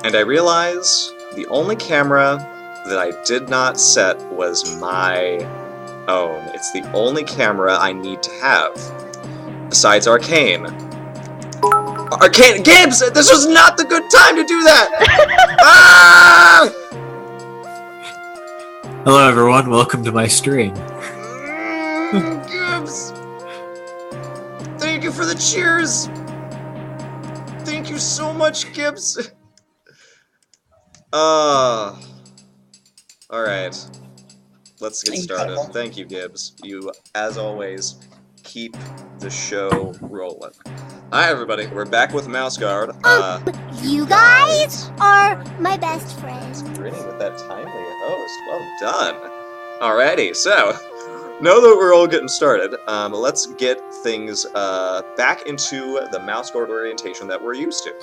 And I realize the only camera that I did not set was my own. It's the only camera I need to have. Besides Arcane. Arcane! Gibbs! This was not the good time to do that! Ah! Hello everyone, welcome to my stream. Gibbs! Thank you for the cheers! Thank you so much, Gibbs! Alright. Let's get started. Thank you, Gibbs. You, as always, keep the show rolling. Hi, everybody. We're back with Mouse Guard. You guys are my best friends. Grinning with that timely host. Well done. Alrighty, so, now that we're all getting started, let's get things back into the Mouse Guard orientation that we're used to.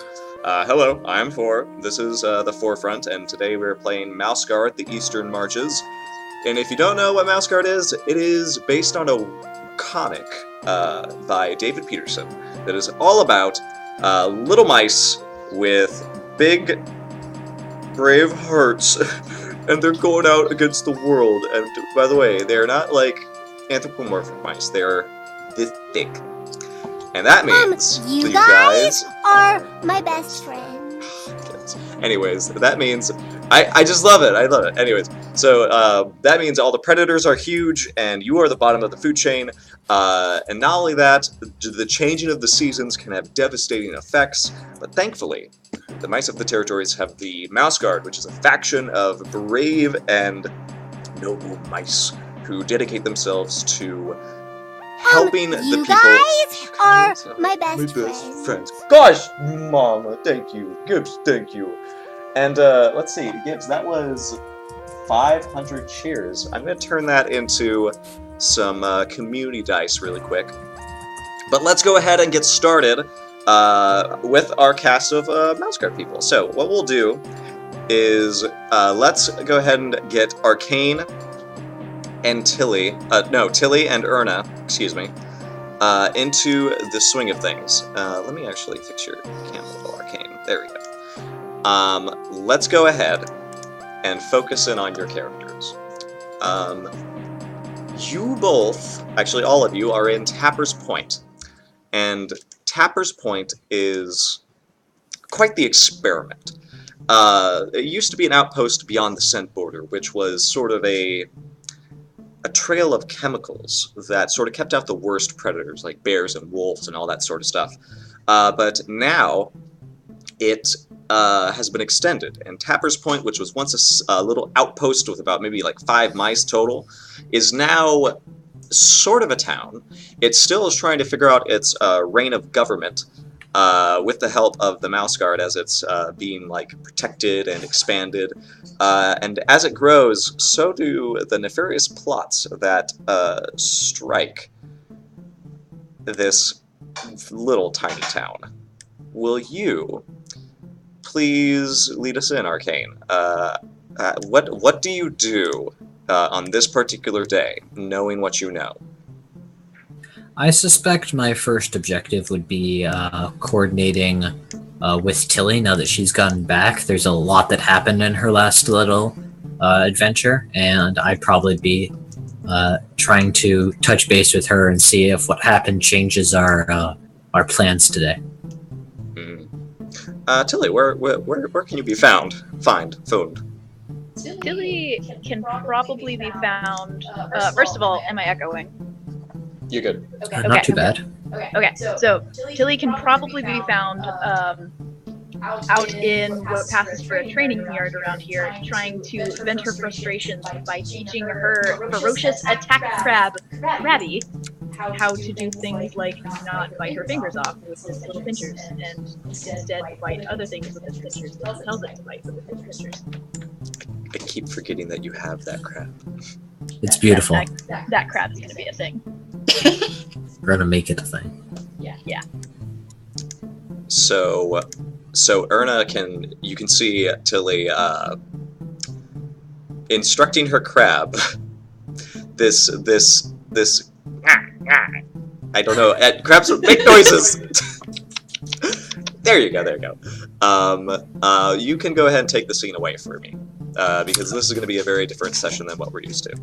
Hello, I'm Four. This is the Forefront, and today we're playing Mouse Guard, the Eastern Marches. And if you don't know what Mouse Guard is, it is based on a comic by David Peterson that is all about little mice with big, brave hearts, and they're going out against the world. And by the way, they're not like anthropomorphic mice, they're this thick. And that means you guys are my best friends. Anyways, that means I just love it. I love it. Anyways, so that means all the predators are huge, and you are the bottom of the food chain. And not only that, the changing of the seasons can have devastating effects. But thankfully, the Mice of the Territories have the Mouse Guard, which is a faction of brave and noble mice who dedicate themselves to helping the people. You guys are my best friends. Gosh, Mama, thank you. Gibbs, thank you. And let's see, Gibbs, that was 500 cheers. I'm going to turn that into some community dice really quick. But let's go ahead and get started with our cast of Mouse Guard people. So what we'll do is let's go ahead and get Arcane and Tilly and Erna, excuse me, into the swing of things. Let me actually fix your camera a little, Arcane. There we go. Let's go ahead and focus in on your characters. You both, actually all of you, are in Tapper's Point. And Tapper's Point is quite the experiment. It used to be an outpost beyond the scent border, which was sort of a trail of chemicals that sort of kept out the worst predators, like bears and wolves and all that sort of stuff. But now, it has been extended, and Tapper's Point, which was once a little outpost with about maybe like 5 mice total, is now sort of a town. It still is trying to figure out its reign of government, with the help of the Mouse Guard as it's being like protected and expanded. And as it grows, so do the nefarious plots that strike this little tiny town. Will you please lead us in, Arcane? What do you do on this particular day, knowing what you know? I suspect my first objective would be coordinating with Tilly now that she's gotten back. There's a lot that happened in her last little adventure, and I'd probably be trying to touch base with her and see if what happened changes our plans today. Tilly, where can you be found? Found. Tilly can probably be found. First of all, am I echoing? You're good. Not too bad. Okay, so Tilly can probably be found out in what passes for a training yard around here, trying to vent her frustrations by teaching her ferocious attack crab, Krabby, how to do things like not bite her fingers off with his little pinchers, and instead bite other things with his pinchers that he tells it to bite with his pinchers. I keep forgetting that you have that crab. It's beautiful. That crab is going to be a thing. We're gonna make it a thing. Yeah. So Erna you can see Tilly instructing her crab. This I don't know. Crabs make noises. There you go. You can go ahead and take the scene away for me, because this is going to be a very different session than what we're used to.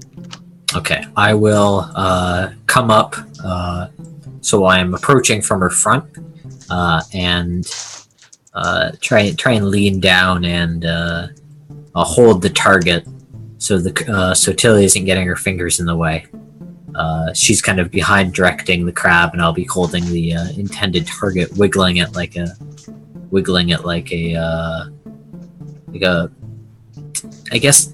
Okay, I will come up. So I'm approaching from her front, and try and lean down and hold the target, so Tilly isn't getting her fingers in the way. She's kind of behind directing the crab, and I'll be holding the intended target, wiggling it like a. I guess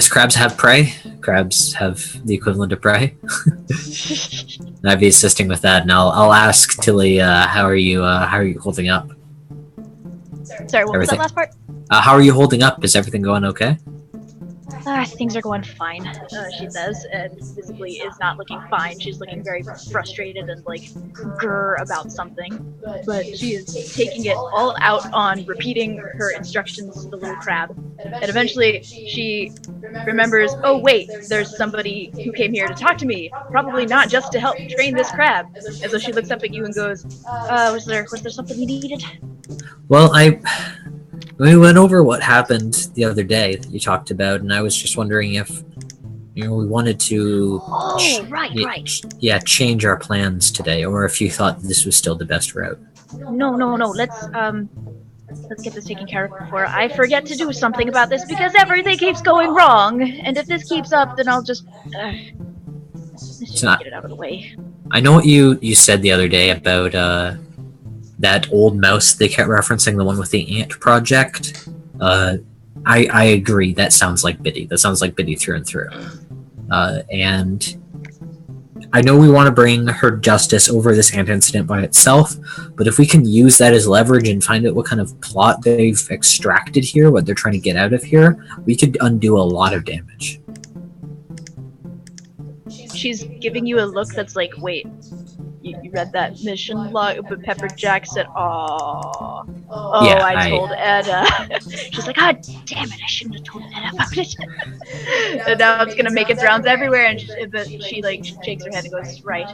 crabs have prey. Crabs have the equivalent of prey. And I'd be assisting with that, and I'll ask Tilly, how are you holding up? Sorry, what was that Everything. last part? How are you holding up? Is everything going okay? Things are going fine, she says, and visibly is not looking fine. She's looking very frustrated and like grr about something, but she is taking it all out on repeating her instructions to the little crab. And eventually she remembers, oh wait, there's somebody who came here to talk to me, probably not just to help train this crab. And so she looks up at you and goes, was there something you needed? Well, we went over what happened the other day that you talked about, and I was just wondering if we wanted to change our plans today, or if you thought this was still the best route. No. Let's get this taken care of before I forget to do something about this, because everything keeps going wrong. And if this keeps up, then I'll just get it out of the way. I know what you said the other day about that old mouse they kept referencing, the one with the ant project. I agree. That sounds like Biddy. That sounds like Biddy through and through. And I know we want to bring her justice over this ant incident by itself, but if we can use that as leverage and find out what kind of plot they've extracted here, what they're trying to get out of here, we could undo a lot of damage. She's giving you a look that's like, wait, you read that mission log? But Pepperjack said, "Oh, Yeah, I told Ed." She's like, "God damn it! I shouldn't have told Ed about it." And now it's gonna make its rounds everywhere. And she like shakes her head and goes, "Right,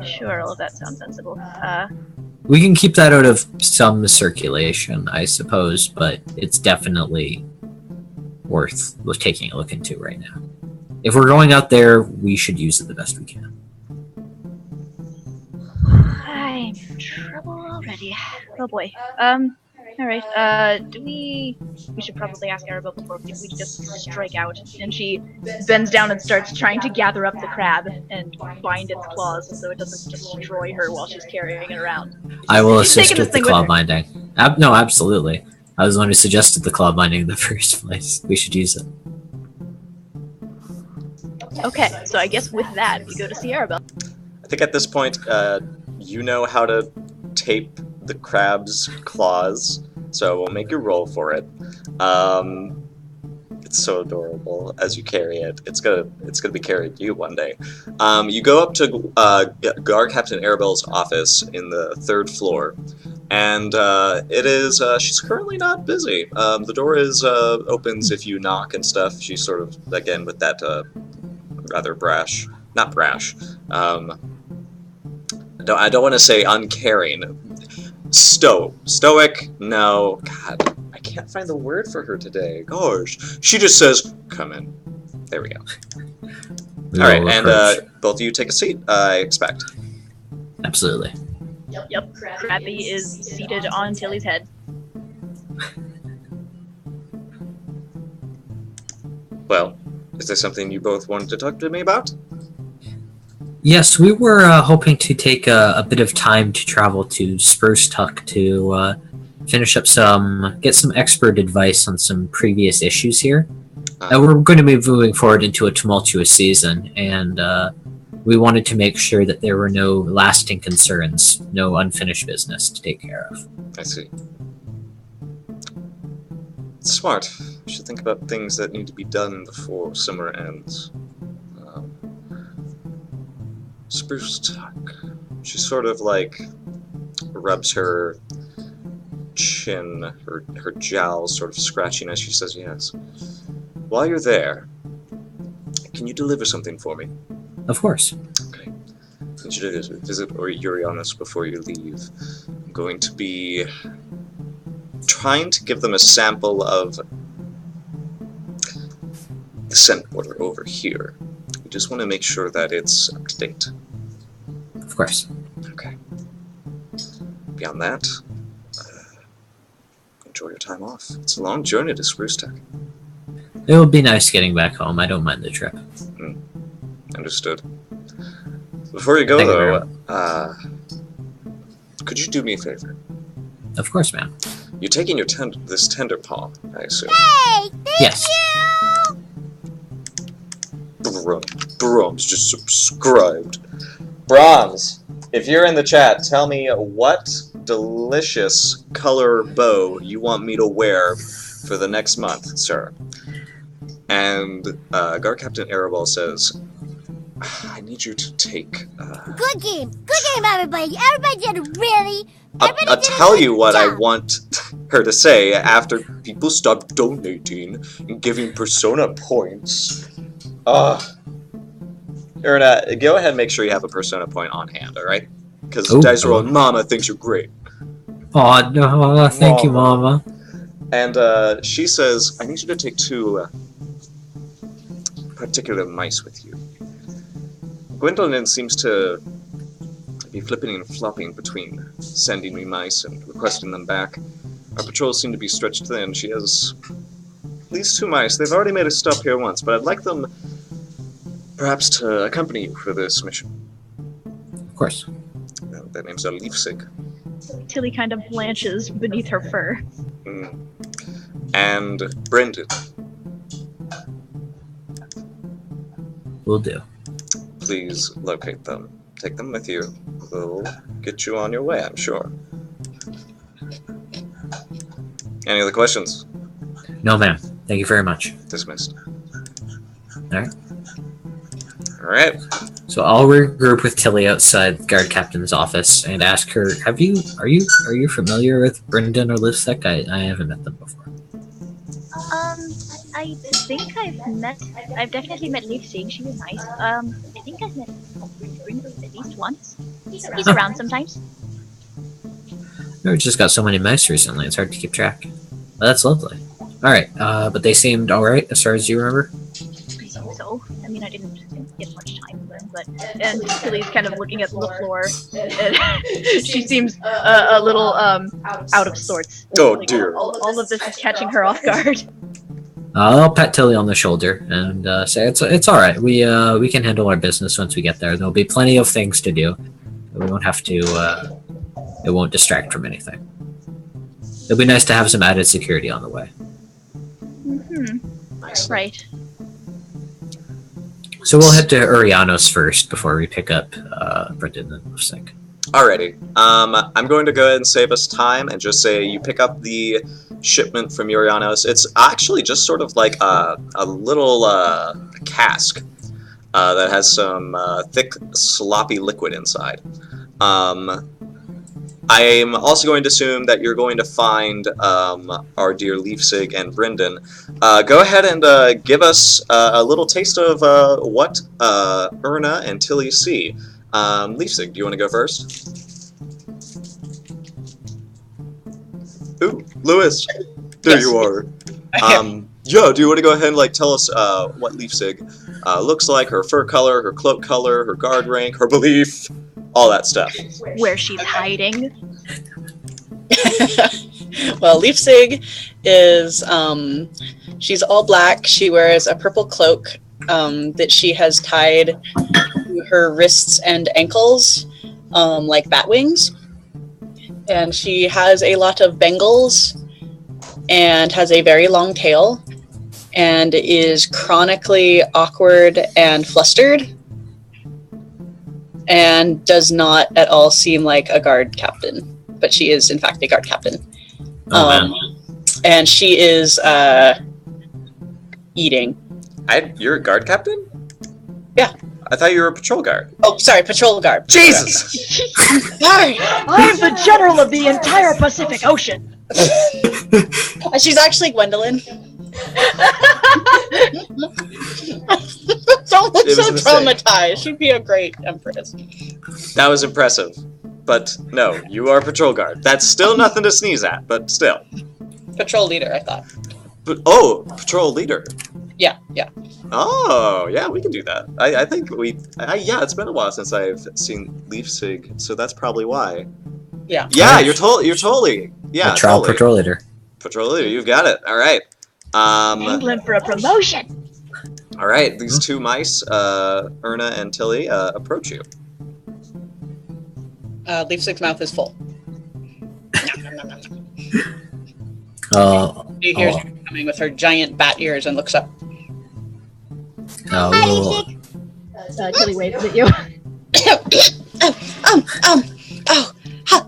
sure, all of that sounds sensible." We can keep that out of some circulation, I suppose, but it's definitely worth taking a look into right now. If we're going out there, we should use it the best we can. I'm in trouble already. Oh boy. Alright, we should probably ask Arabelle before we just strike out. And she bends down and starts trying to gather up the crab and bind its claws so it doesn't destroy her while she's carrying it around. I will She's assist taking this with the thing claw with her. binding. No, absolutely. I was the one who suggested the claw binding in the first place. We should use it. Okay, so I guess with that, we go to see Arabelle. I think at this point, you know how to tape the crab's claws, so we'll make you roll for it. It's so adorable as you carry it. It's gonna be carrying you one day. You go up to Guard Captain Arabelle's office in the 3rd floor, and it is she's currently not busy. The door is opens if you knock and stuff. She's sort of again with that rather brash, not brash. I don't want to say uncaring. Stoic? No. God, I can't find the word for her today. Gosh. She just says, come in. There we go. Alright, and both of you take a seat, I expect. Absolutely. Yep, Krabby is seated on Tilly's head. Well, is there something you both wanted to talk to me about? Yes, we were hoping to take a bit of time to travel to Spruce Tuck to finish up get some expert advice on some previous issues here. We're going to be moving forward into a tumultuous season, and we wanted to make sure that there were no lasting concerns, no unfinished business to take care of. I see. Smart. We should think about things that need to be done before summer ends. Spruce Tuck. She sort of like rubs her chin, her jowls sort of scratching as she says yes. While you're there, can you deliver something for me? Of course. Okay. I need you to visit Euryonus before you leave. I'm going to be trying to give them a sample of the scent order over here. We just want to make sure that it's up to date. Of course. Okay. Beyond that, enjoy your time off. It's a long journey to Spruce Tech. It will be nice getting back home. I don't mind the trip. Understood. Before you go, Thank you though, could you do me a favor? Of course, ma'am. You're taking your this tender palm, I assume. Hey, thank Yes. you! Brahms just subscribed. Brahms, if you're in the chat, tell me what delicious color bow you want me to wear for the next month, sir. And Guard Captain Arabal says, I need you to take... Good game, everybody. Everybody did really... I'll tell you what I want her to say after people stop donating and giving Persona points. Erna, go ahead and make sure you have a Persona point on hand, alright? Because Dice Roll Mama thinks you're great. Oh, no, thank you, Mama. And she says, I need you to take 2 particular mice with you. Gwendolyn seems to be flipping and flopping between sending me mice and requesting them back. Our patrols seem to be stretched thin. She has at least 2 mice. They've already made a stop here once, but I'd like them perhaps to accompany you for this mission. Of course. Their names are Leafsig. Tilly kind of blanches beneath her fur. And Brendan. Will do. Please locate them. Take them with you. We'll get you on your way, I'm sure. Any other questions? No, ma'am. Thank you very much. Dismissed. Alright. Alright. So I'll regroup with Tilly outside the guard captain's office and ask her, are you familiar with Brendan or Livsec? I haven't met them before. I think I've definitely met Leafsig. She was nice. I think I've met Brendan at least once. He's around sometimes. We've just got so many mice recently, it's hard to keep track. Well, that's lovely. Alright, but they seemed alright as far as you remember? I think so. I mean, I didn't get much time with them, but... And Tilly's kind of looking at the floor, and she seems a little, out of sorts. Oh, Like, dear. All of this is catching her off guard. I'll pat Tilly on the shoulder and say it's alright. We can handle our business once we get there. There'll be plenty of things to do. We won't have to, it won't distract from anything. It'll be nice to have some added security on the way. Nice. Right. So we'll head to Urianos first before we pick up Brendan and Livsec. Alrighty. I'm going to go ahead and save us time and just say you pick up the shipment from Urianos. It's actually just sort of like a little cask that has some thick, sloppy liquid inside. I'm also going to assume that you're going to find our dear Leafsig and Brendan. Go ahead and give us a little taste of what Erna and Tilly see. Leafsig, do you want to go first? Ooh, Lewis, there you are. Yeah, do you want to go ahead and tell us what Leafsig looks like, her fur color, her cloak color, her guard rank, her belief, all that stuff. Where she's hiding. Well, Leafsig is, she's all black. She wears a purple cloak that she has tied to her wrists and ankles like bat wings. And she has a lot of bangles and has a very long tail and is chronically awkward and flustered and does not at all seem like a guard captain, but she is in fact a guard captain. And she is eating. You're a guard captain? Yeah. I thought you were a patrol guard. Oh, sorry, patrol guard. Jesus! Sorry. I'm the general of the entire Pacific Ocean. She's actually Gwendolyn. Don't look It was so a mistake. traumatized. She'd be a great empress. That was impressive. But no, you are a patrol guard. That's still nothing to sneeze at, but still. Patrol leader, I thought. But patrol leader. Yeah. Oh, yeah, we can do that. I think yeah, it's been a while since I've seen Leafsig, so that's probably why. Yeah. Yeah, you're totally. Yeah, Patrol totally. patrol leader. Patrol leader, you've got it. All right. England for a promotion. All right, these two mice, Erna and Tilly, approach you. Leafsig's mouth is full. She hears you coming with her giant bat ears and looks up. Oh, Tilly waves at you.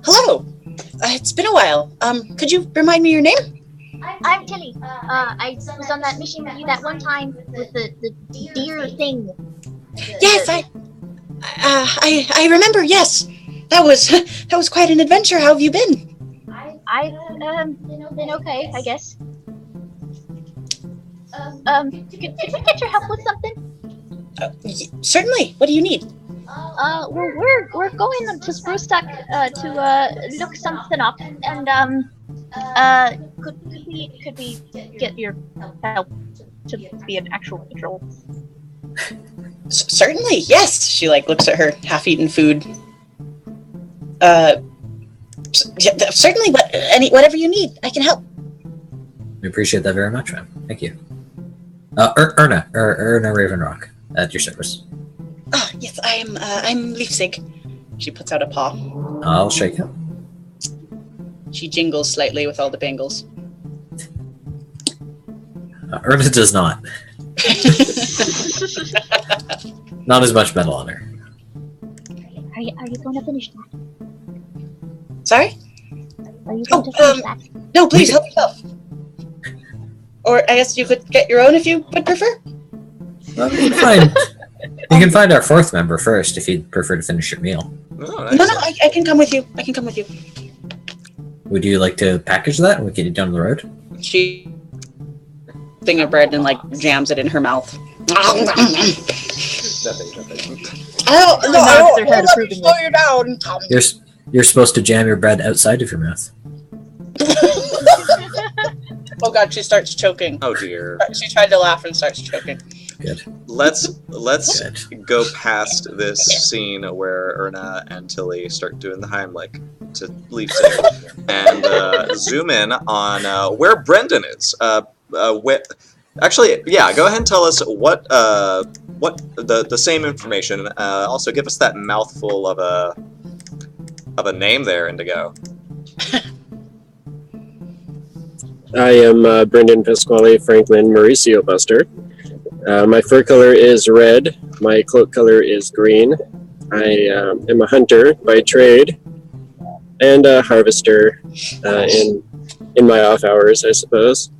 Hello. It's been a while. Could you remind me your name? I'm Tilly. I was on that mission with you that one time with the deer thing. Yes, I remember. Yes, that was quite an adventure. How have you been? I've been okay, I guess. Could we get your help with something? Certainly. What do you need? Well, we're going to Sprucetuck to look something up, and could we get your help to be an actual patrol? Certainly. Yes. She looks at her half-eaten food. Certainly. Whatever you need, I can help. we appreciate that very much, ma'am. Thank you. Erna Ravenrock, at your service. Ah, yes, I'm Leafsig. She puts out a paw. I'll shake it. She jingles slightly with all the bangles. Erna does not. Not as much metal on her. Are you going to finish that? Sorry? Are you going to finish that? No, please help yourself. Or I guess you could get your own if you would prefer. Well, you can find our fourth member first if you'd prefer to finish your meal. Oh, No, I can come with you. Would you like to package that and we get it down the road? She thing of bread and jams it in her mouth. Nothing. I nods their head let me approvingly. slow you down. You're supposed to jam your bread outside of your mouth. Oh god, she starts choking. Oh dear. She tried to laugh and starts choking. Good. Let's Good. go past this scene where Erna and Tilly start doing the Heimlich to Leafsig and zoom in on where Brendan is. Actually, yeah, go ahead and tell us what the same information. Also, give us that mouthful of a name there, Indigo. I am Brendan Pasquale Franklin Mauricio Buster. My fur color is red. My cloak color is green. I am a hunter by trade and a harvester in my off hours, I suppose.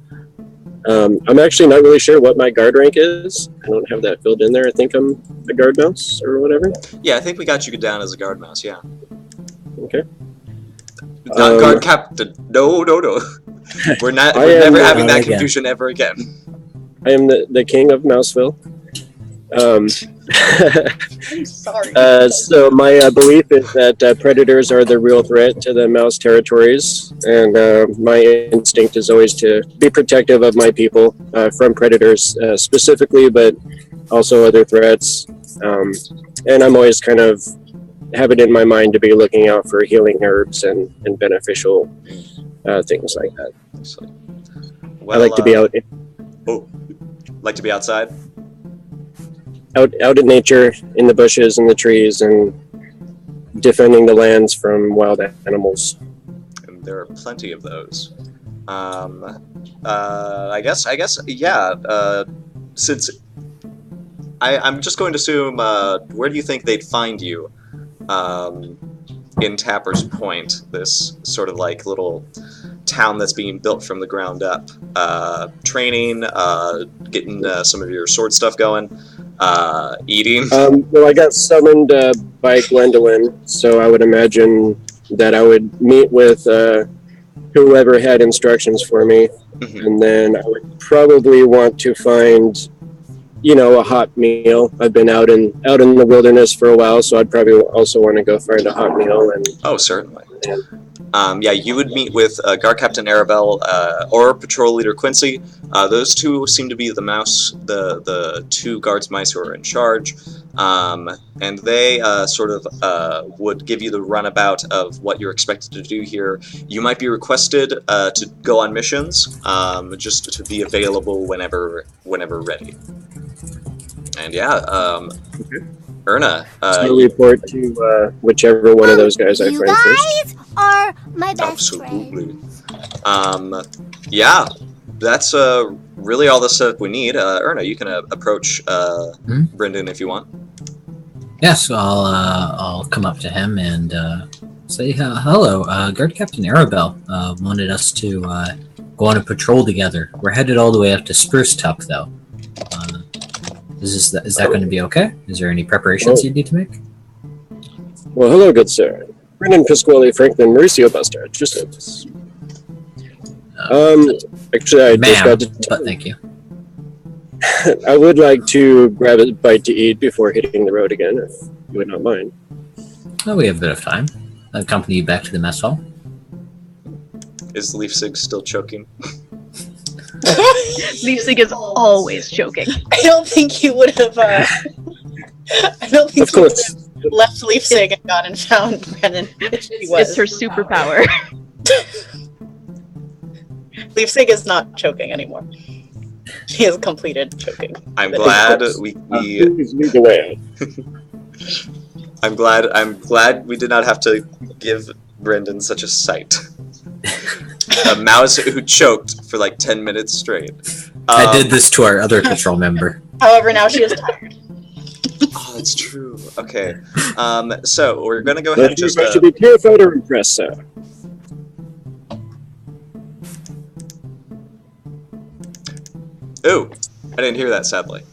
I'm actually not really sure what my guard rank is. I don't have that filled in there. I think I'm a guard mouse or whatever. Yeah, I think we got you down as a guard mouse. Yeah. Okay. Not guard captain. No. We're never having that again. confusion ever again. I am the king of Mouseville. I'm sorry. So my belief is that predators are the real threat to the mouse territories, and my instinct is always to be protective of my people from predators specifically, but also other threats. And I'm always kind of have it in my mind to be looking out for healing herbs and beneficial things like that. Well, I like to be out like to be outside. out in nature, in the bushes and the trees, and defending the lands from wild animals. And there are plenty of those. I guess, yeah. Since I'm just going to assume, where do you think they'd find you? In Tapper's Point, this sort of little town that's being built from the ground up. Training, getting some of your sword stuff going, eating. Well, I got summoned by Gwendolyn, so I would imagine that I would meet with whoever had instructions for me, and then I would probably want to find, a hot meal. I've been out in the wilderness for a while, so I'd probably also want to go find a hot meal. And Oh, certainly. Yeah, you would meet with Guard Captain Arabelle or Patrol Leader Quincy. Those two seem to be the two guards mice who are in charge, and they would give you the runabout of what you're expected to do here. You might be requested to go on missions, just to be available whenever ready. And yeah, Erna, So report to whichever one of those guys I find first. Are my best absolutely. friends. Yeah, that's really all the setup we need. Erna, you can approach Brendan if you want. Yes, I'll come up to him and say hello. Guard Captain Arabelle wanted us to go on a patrol together. We're headed all the way up to Spruce Tuck, though. Is that going to be okay? Is there any preparations you need to make? Well, hello, good sir. Brendan Pasquale, Franklin, Mauricio Buster. Just actually, I just got to. But thank you. I would like to grab a bite to eat before hitting the road again, if you would not mind. Well, we have a bit of time. I'll accompany you back to the mess hall. Is Leafsig still choking? Leafsig is always choking. I don't think he would have. I don't think Of course. he would have left Leafsig and gone and found Brennan. If he was. It's her superpower. Leafsig is not choking anymore. He has completed choking. I'm But glad of course. we Please lead the way. I'm glad we did not have to give Brendan such a sight. A mouse who choked for like 10 minutes straight. I did this to our other patrol member. However, now she is tired. Oh, that's true. Okay. So we're gonna go ahead and just. I should be terrified or impressed, sir. Ooh, I didn't hear that. Sadly.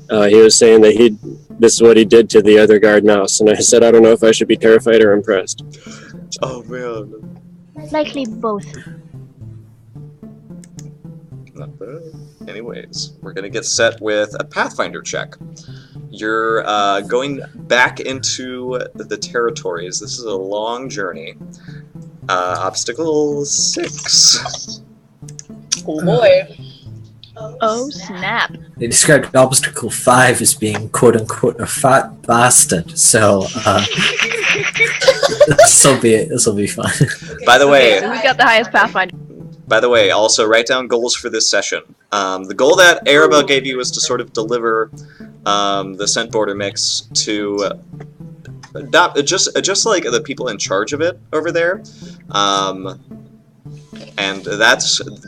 He was saying that this is what he did to the other guard mouse, and I said I don't know if I should be terrified or impressed. Oh man. Likely both. Not bad. Anyways, we're gonna get set with a Pathfinder check. You're going back into the territories. This is a long journey. Obstacle 6. Oh boy. Oh snap! They described obstacle 5 as being "quote unquote" a fat bastard. So this will be fun. By the way, So we got the highest Pathfinder. Also write down goals for this session. The goal that Arabelle gave you was to sort of deliver the Scent Border mix to just like the people in charge of it over there. And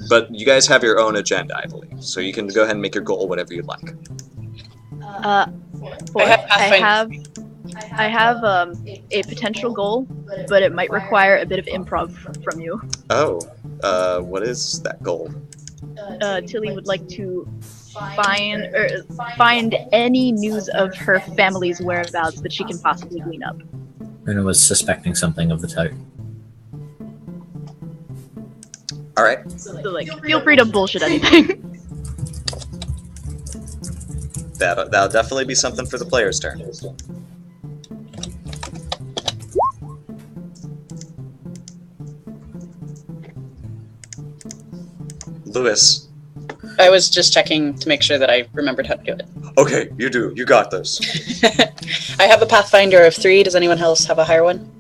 but you guys have your own agenda, I believe. So you can go ahead and make your goal whatever you'd like. I have a potential goal, but it might require a bit of improv from you. Oh, what is that goal? Tilly would like to find any news of her family's whereabouts that she can possibly glean up. And I was suspecting something of the type. All right. So feel free to bullshit anything. That'll definitely be something for the player's turn. Lewis. I was just checking to make sure that I remembered how to do it. Okay, you do. You got this. I have a Pathfinder of 3. Does anyone else have a higher one?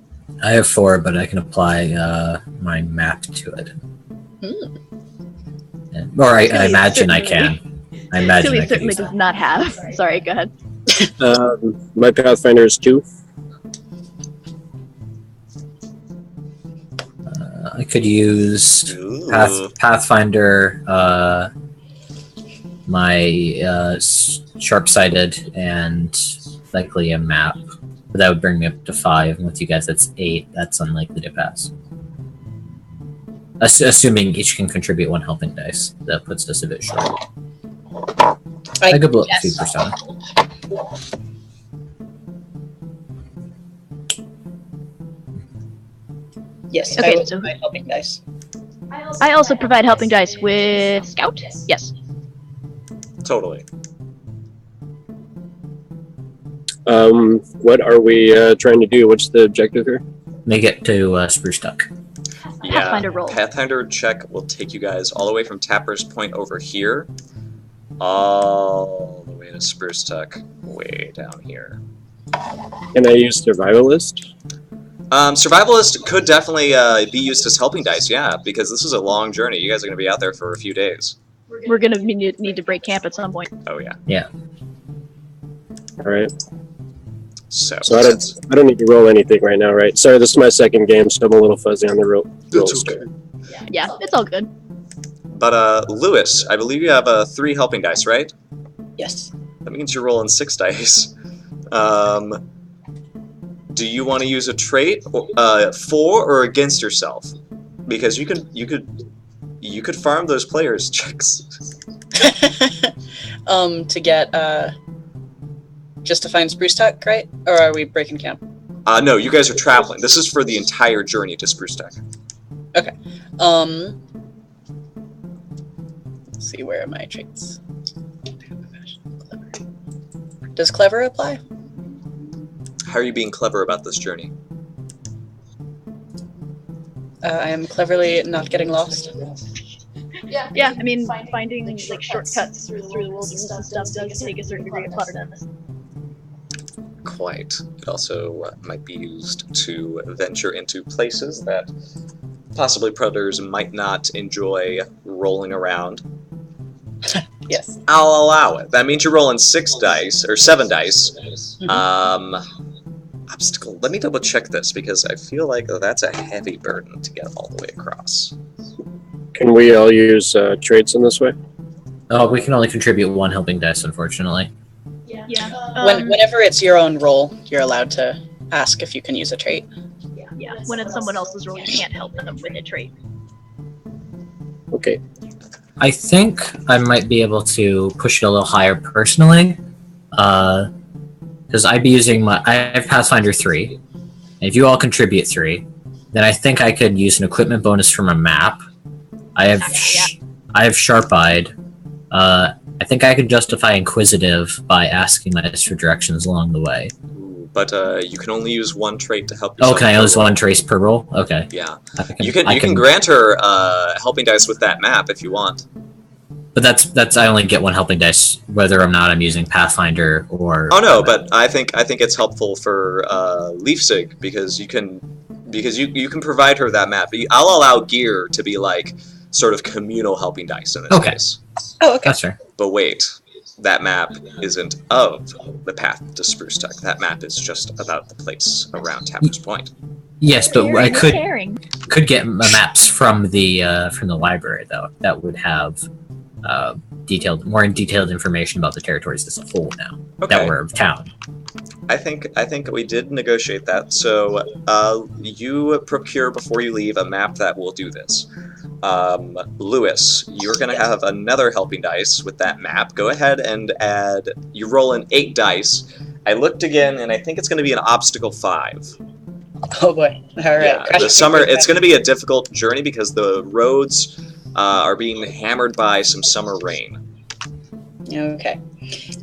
I have 4, but I can apply my map to it. Or I imagine I can. I imagine Tilly I can certainly use does that. not have. Sorry, go ahead. My Pathfinder is 2. I could use Ooh. Pathfinder, my sharp-sighted, and likely a map. But that would bring me up to 5, and with you guys that's 8. That's unlikely to pass. Assuming each can contribute 1 helping dice. That puts us a bit short. I could blow up yes. 2%. Yes. Okay, I will so- provide helping dice. I also provide helping dice with Scout. Yes. Totally. What are we trying to do? What's the objective here? make it to Spruce Duck. Yeah, Pathfinder roll. Pathfinder check will take you guys all the way from Tapper's Point over here, all the way to Spruce Tuck, way down here. Can I use Survivalist? Survivalist could definitely be used as helping dice, yeah, because this is a long journey. You guys are going to be out there for a few days. We're gonna need to break camp at some point. Oh, yeah. All right. So So I don't need to roll anything right now, right? Sorry, this is my second game, so I'm a little fuzzy on the rolls. okay. Yeah, it's all good. But, Lewis, I believe you have 3 helping dice, right? Yes. That means you're rolling 6 dice. Do you want to use a trait for or against yourself? Because you could farm those players' checks. To get just to find Spruce Tuck, right? Or are we breaking camp? No, you guys are traveling. This is for the entire journey to Spruce Tuck. Okay. Let's see, where are my traits? Does clever apply? How are you being clever about this journey? I am cleverly not getting lost. Yeah, I mean, finding like shortcuts through the wilderness and stuff does take a certain degree of cleverness. Quite. It also might be used to venture into places that possibly predators might not enjoy rolling around. Yes. I'll allow it. That means you're rolling 6 dice, or 7 dice. Obstacle. Let me double check this, because I feel like that's a heavy burden to get all the way across. Can we all use traits in this way? Oh, we can only contribute 1 helping dice, unfortunately. Yeah. Whenever it's your own roll, you're allowed to ask if you can use a trait. Yeah. When it's someone else's roll, you can't help them with a trait. Okay. I think I might be able to push it a little higher personally, because I'd be using I have Pathfinder 3, and if you all contribute 3, then I think I could use an equipment bonus from a map. I have Sharp-Eyed. I think I could justify Inquisitive by asking us for directions along the way. But you can only use 1 trait to help yourself. Oh, can I use 1 trace per roll? Okay. Yeah. You You can grant her helping dice with that map if you want. But that's I only get 1 helping dice whether or not I'm using Pathfinder or. Oh no, but I think it's helpful for Leafsig because you can provide her that map. I'll allow Gear to be like sort of communal helping dice in this case. Oh, okay. That's fair. But wait, that map isn't of the path to Spruce Tuck. That map is just about the place around Tapper's Point. Yes, but I Sharing. could get maps from the library though. That would have more detailed information about the territories as a whole now that were of town. I think we did negotiate that. So you procure before you leave a map that will do this. Lewis, you're going to have another helping dice with that map. Go ahead and add. You roll in 8 dice. I looked again, and I think it's going to be an obstacle 5. Oh boy! All right. Yeah, the summer. It's going to be a difficult journey because the roads are being hammered by some summer rain. Okay.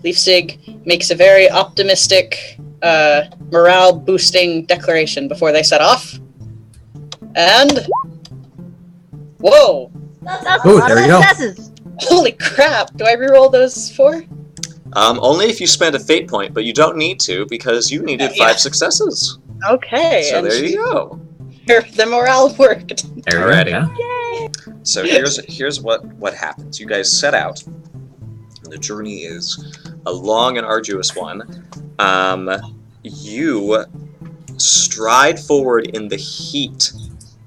Leafsig makes a very optimistic, morale-boosting declaration before they set off. And whoa! That's Ooh, a lot there of we go. successes. Holy crap! Do I reroll those 4? Only if you spend a fate point, but you don't need to because you needed 5 successes. Okay. So and there you go. the morale worked. There we Alrighty. go. Yeah. So here's what happens. You guys set out. The journey is a long and arduous one. You stride forward in the heat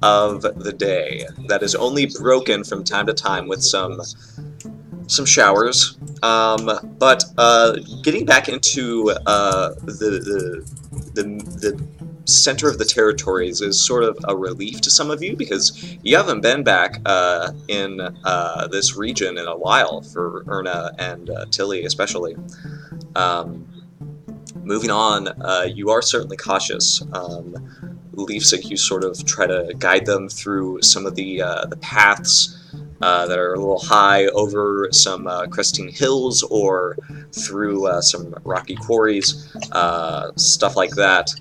of the day that is only broken from time to time with some showers. But getting back into the center of the territories is sort of a relief to some of you because you haven't been back in this region in a while for Erna and Tilly especially. Moving on, you are certainly cautious. Leafsig, you sort of try to guide them through some of the paths that are a little high over some cresting hills or through some rocky quarries, stuff like that,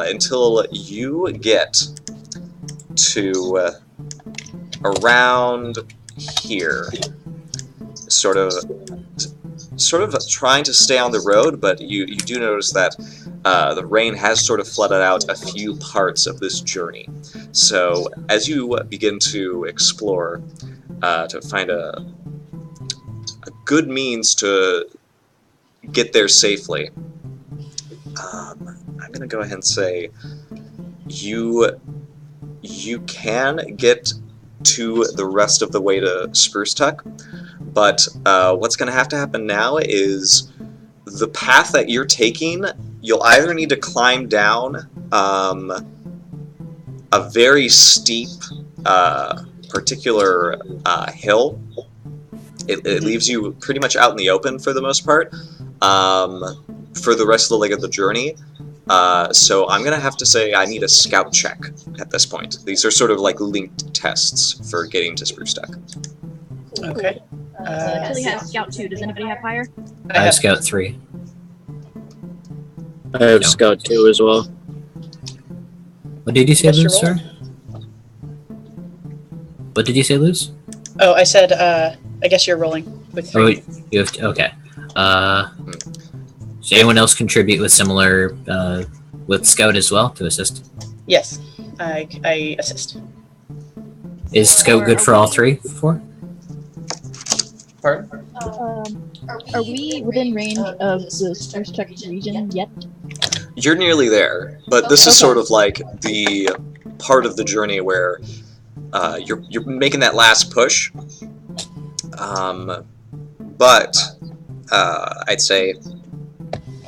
until you get to around here, sort of trying to stay on the road, but you do notice that the rain has sort of flooded out a few parts of this journey. So as you begin to explore to find a good means to get there safely, I'm going to go ahead and say you can get to the rest of the way to Spruce Tuck, but what's going to happen now is the path that you're taking, you'll either need to climb down a very steep particular hill. It leaves you pretty much out in the open for the most part for the rest of the leg of the journey. So I'm going to have to say I need a scout check at this point. These are sort of like linked tests for getting to Spruce Tuck. Okay. Tilly has Scout 2. Does anybody have higher? I have Scout 3. I have No. Scout 2 as well. What did you say, What's your Luz, roll? sir? What did you say, Luz? Oh, I said, I guess you're rolling with Oh, 3. you have to, okay. Does anyone else contribute with similar, with Scout as well to assist? Yes, I assist. Is Scout good for all three? 4? Pardon? Are we within range of the Spruce Tuck region yet? You're nearly there, but this is sort of like the part of the journey where you're making that last push. But I'd say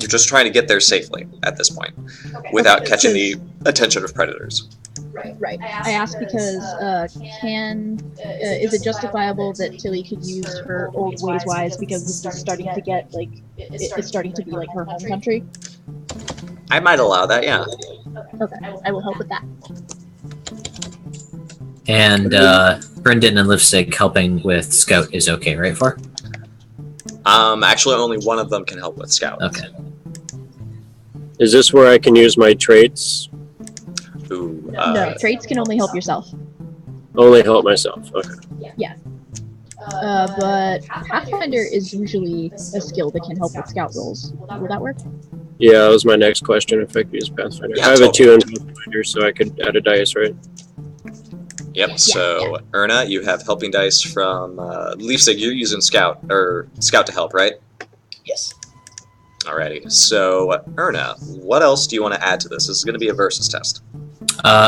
you're just trying to get there safely at this point, without catching the attention of predators. Right. I ask because is it justifiable that Tilly could use her old ways wise because this is starting to get like it's starting to be like her home country? I might allow that, yeah. Okay, I will help with that. And Brendan and Lipstick helping with Scout is okay, right, for? Actually, only one of them can help with Scout. Okay. Is this where I can use my traits? Ooh, No, traits can only help yourself. Only help myself. Okay. But Pathfinder is usually a skill that can help with scout rolls. Will that work? Yeah, that was my next question. If I could use Pathfinder, Yeah, I have a totally. 2 in Pathfinder, so I could add a dice, right? Yep, so Erna, you have helping dice from Leafsig. You're using Scout to help, right? Yes. Alrighty, so Erna, what else do you want to add to this? This is going to be a versus test.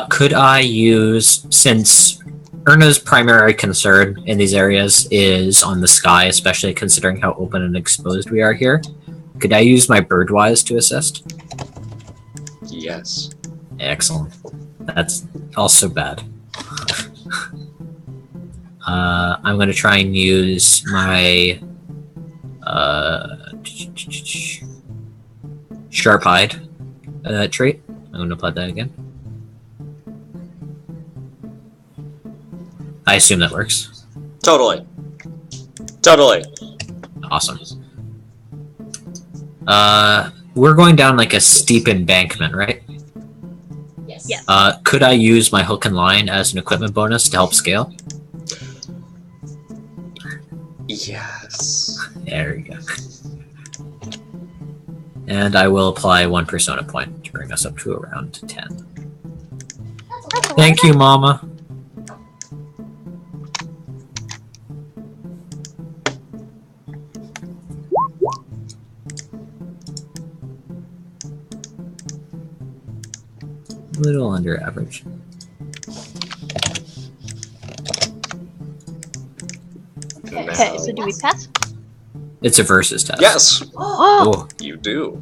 Could I use, since Erna's primary concern in these areas is on the sky, especially considering how open and exposed we are here, could I use my Birdwise to assist? Yes. Excellent. That's also bad. I'm going to try and use my Sharp Hide trait. I'm going to apply that again. I assume that works. Totally. Awesome. We're going down like a steep embankment, right? Yes. Could I use my hook and line as an equipment bonus to help scale? Yes. There we go. And I will apply 1 persona point to bring us up to around 10. Thank you, Mama. Little under average. Okay, so do we pass? It's a versus test. Yes, Oh, you do.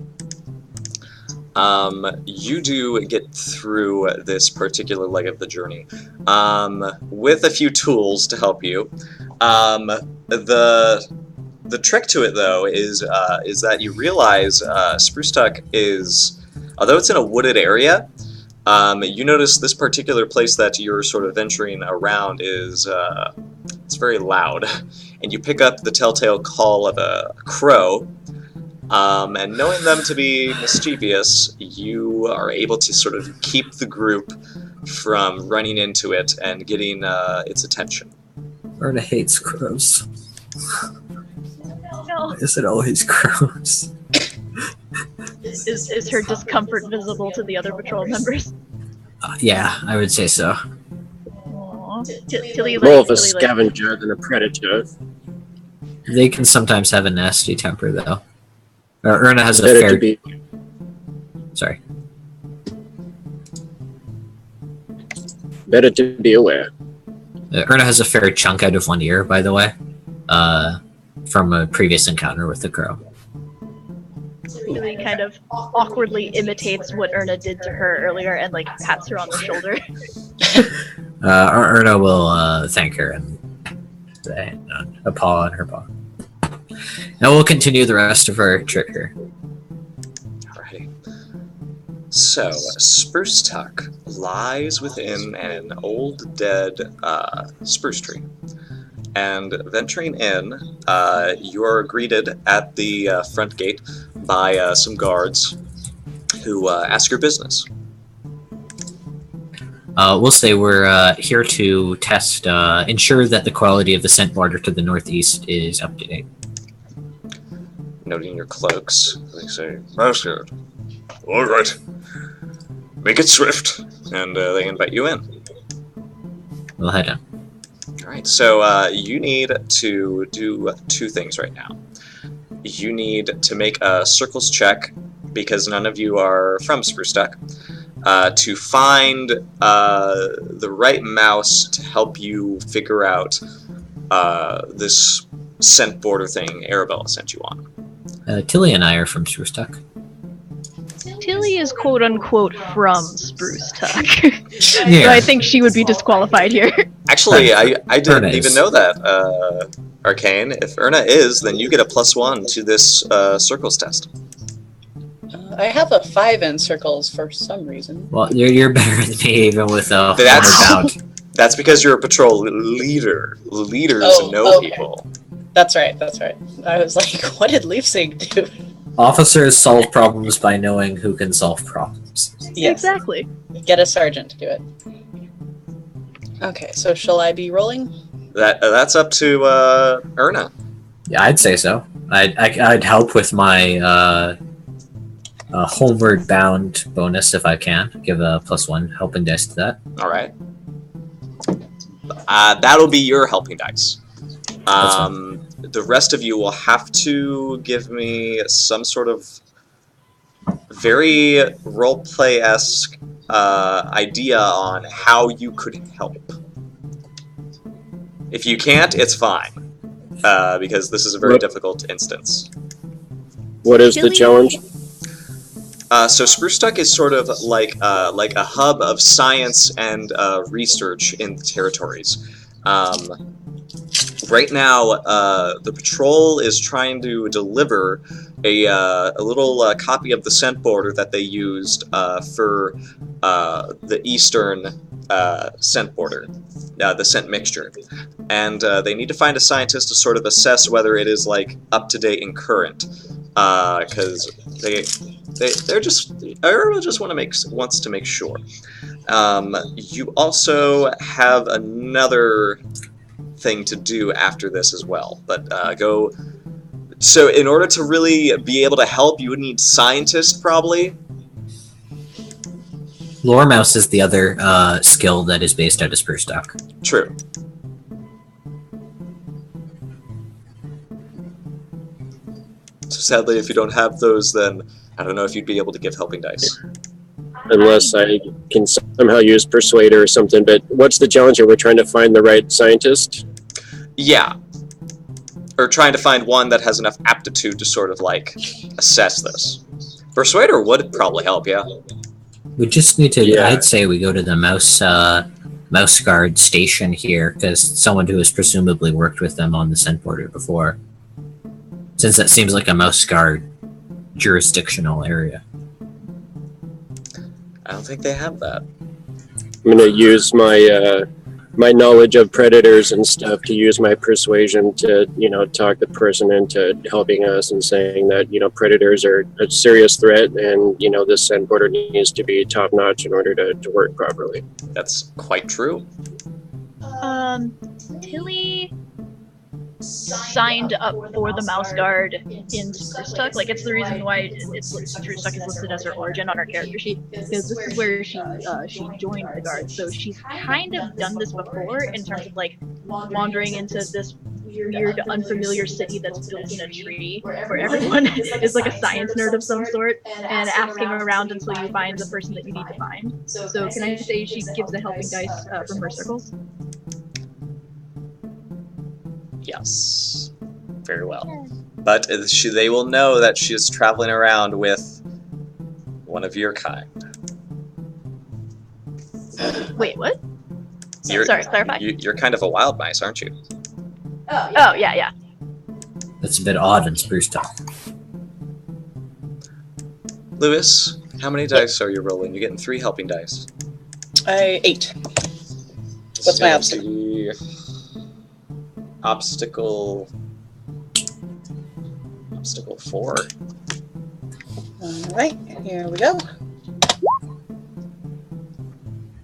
You do get through this particular leg of the journey with a few tools to help you. The trick to it, though, is that you realize Spruce Tuck is, although it's in a wooded area, you notice this particular place that you're sort of venturing around is It's very loud. And you pick up the telltale call of a crow. And knowing them to be mischievous, you are able to sort of keep the group from running into it and getting its attention. Erna hates crows. No. Why is it always crows? Is her discomfort visible to the other patrol members? Yeah, I would say so. Aww. Tilly, More of a Tilly, scavenger than a predator. They can sometimes have a nasty temper, though. Erna has a Better fair... to be Sorry. better to be aware. Erna has a fair chunk out of one ear, by the way. From a previous encounter with the crow. Tilly kind of awkwardly imitates what Erna did to her earlier and like pats her on the shoulder. Erna will thank her and a paw on her paw. Now we'll continue the rest of our trip here. Alrighty. So, Spruce Tuck lies within an old dead spruce tree. And venturing in, you are greeted at the front gate by some guards who ask your business. We'll say we're here to test, ensure that the quality of the scent border to the northeast is up to date. Noting your cloaks, they say, "Most good. All right. Make it swift." And they invite you in. We'll head in. Alright, so you need to do two things right now. You need to make a circles check, because none of you are from Spruce Tuck, to find the right mouse to help you figure out this scent border thing Arabella sent you on. Tilly and I are from Spruce Tuck. Tilly is quote unquote from Spruce Tuck. Yeah. So I think she would be disqualified here. Actually, I didn't Erna even is. know that, Arcane. If Erna is, then you get a +1 to this circles test. I have a 5 in circles for some reason. Well, you're better than me, even with a That's- bound. That's because you're a patrol leader. Leaders Oh, know okay. people. That's right. I was like, what did Leafsig do? Officers solve problems by knowing who can solve problems. Yes. Exactly. Get a sergeant to do it. Okay, so shall I be rolling? That's up to Erna. Yeah, I'd say so. I'd help with my homeward bound bonus if I can. Give a +1 helping dice to that. All right. That'll be your helping dice. The rest of you will have to give me some sort of very roleplay-esque idea on how you could help. If you can't, it's fine, because this is a very What- difficult instance. What is the Tilly- challenge? So Spruce Tuck is sort of like a hub of science and research in the territories. Right now, the patrol is trying to deliver a little copy of the scent border that they used for the eastern scent border, the scent mixture, and they need to find a scientist to sort of assess whether it is like up to date and current, because they're just Arrow just wants to make sure. You also have another thing to do after this as well, but go. So in order to really be able to help, you would need scientists probably. Lore Mouse is the other skill that is based out of Spruce Tuck. True. So sadly, if you don't have those, then I don't know if you'd be able to give helping dice. Unless I can somehow use Persuader or something. But what's the challenge here? We're trying to find the right scientist? Yeah. Or trying to find one that has enough aptitude to sort of like assess this. Persuader would probably help, yeah. We just need to. Yeah. I'd say we go to the mouse guard station here, because someone who has presumably worked with them on the scent border before, since that seems like a mouse guard jurisdictional area. I don't think they have that. I'm going to use my my knowledge of predators and stuff to use my persuasion to, talk the person into helping us and saying that, predators are a serious threat and, this scent border needs to be top notch in order to work properly. That's quite true. Tilly signed up for the Mouse Guard in Sprucetuck. Like, it's the reason why Sprucetuck is listed as her origin on her character sheet, because this is where she joined the Guard. So she's kind of done this before in terms of like wandering into this weird, unfamiliar city that's built in a tree, where everyone is like a science nerd of some sort, and asking around until you find the person that you need to find. So can I say she gives a helping dice from her circles? Yes. Very well. But they will know that she is traveling around with one of your kind. Wait, what? You're, Sorry, clarify. You're kind of a wild mice, aren't you? Oh, yeah. That's a bit odd in Sprucetuck. Lewis, how many dice are you rolling? You're getting 3 helping dice. 8. What's my obstacle? Obstacle 4. Alright, here we go.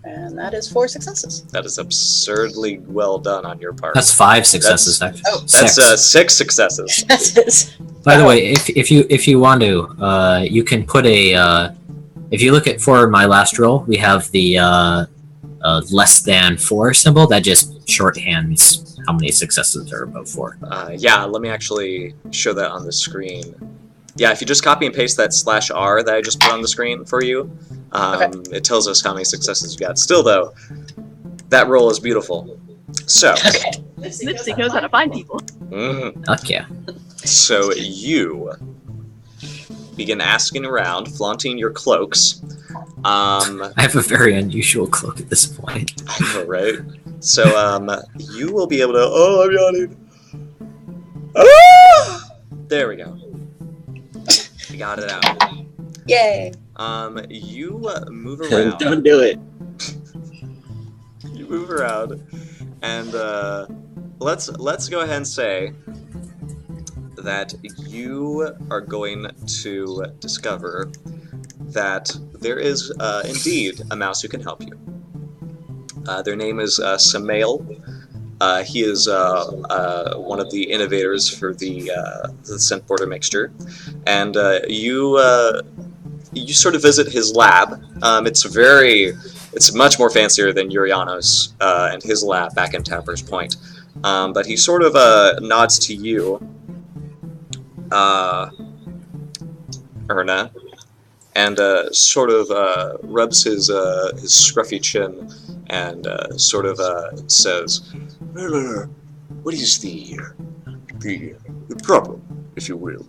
And that is 4 successes. That is absurdly well done on your part. That's 5 successes. Actually. That's 6 successes. That is. By the way, if you want to, you can put a. If you look at for my last roll, we have the less than 4 symbol that just shorthands how many successes are above 4. Yeah, let me actually show that on the screen. Yeah, if you just copy and paste that /R that I just put on the screen for you, it tells us how many successes you got. Still, though, that roll is beautiful. So, Lipstick knows how to find people. Fuck yeah. So you begin asking around, flaunting your cloaks. I have a very unusual cloak at this point. I know, right? So, you will be able to... Oh, I'm yawning. Ah! There we go. We got it out. Yay! You move around. Don't do it. You move around, and let's go ahead and say that you are going to discover that there is indeed a mouse who can help you. Their name is Samael. He is one of the innovators for the scent border mixture, and you sort of visit his lab. It's much more fancier than Yuriano's and his lab back in Tapper's Point, but he sort of nods to you, Erna, and sort of rubs his scruffy chin and sort of says, "What is the problem, if you will?"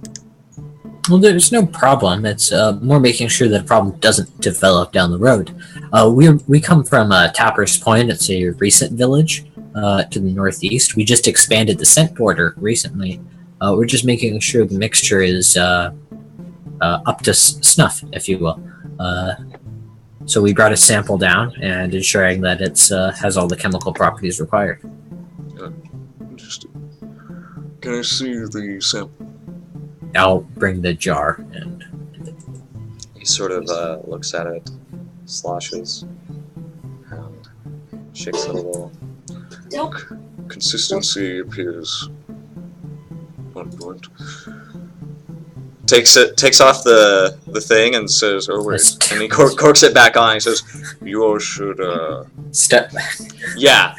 Well, there's no problem. It's more making sure that a problem doesn't develop down the road. We come from Tapper's Point. It's a recent village to the northeast. We just expanded the scent border recently. We're just making sure the mixture is up to snuff, if you will. So we brought a sample down and ensuring that it has all the chemical properties required. Interesting. Can I see the sample? I'll bring the jar and He sort of looks at it, sloshes, and shakes it a little. Consistency appears on point. Takes off the thing and says, "Oh wait," and he corks it back on. He says, "You all should step back." Yeah,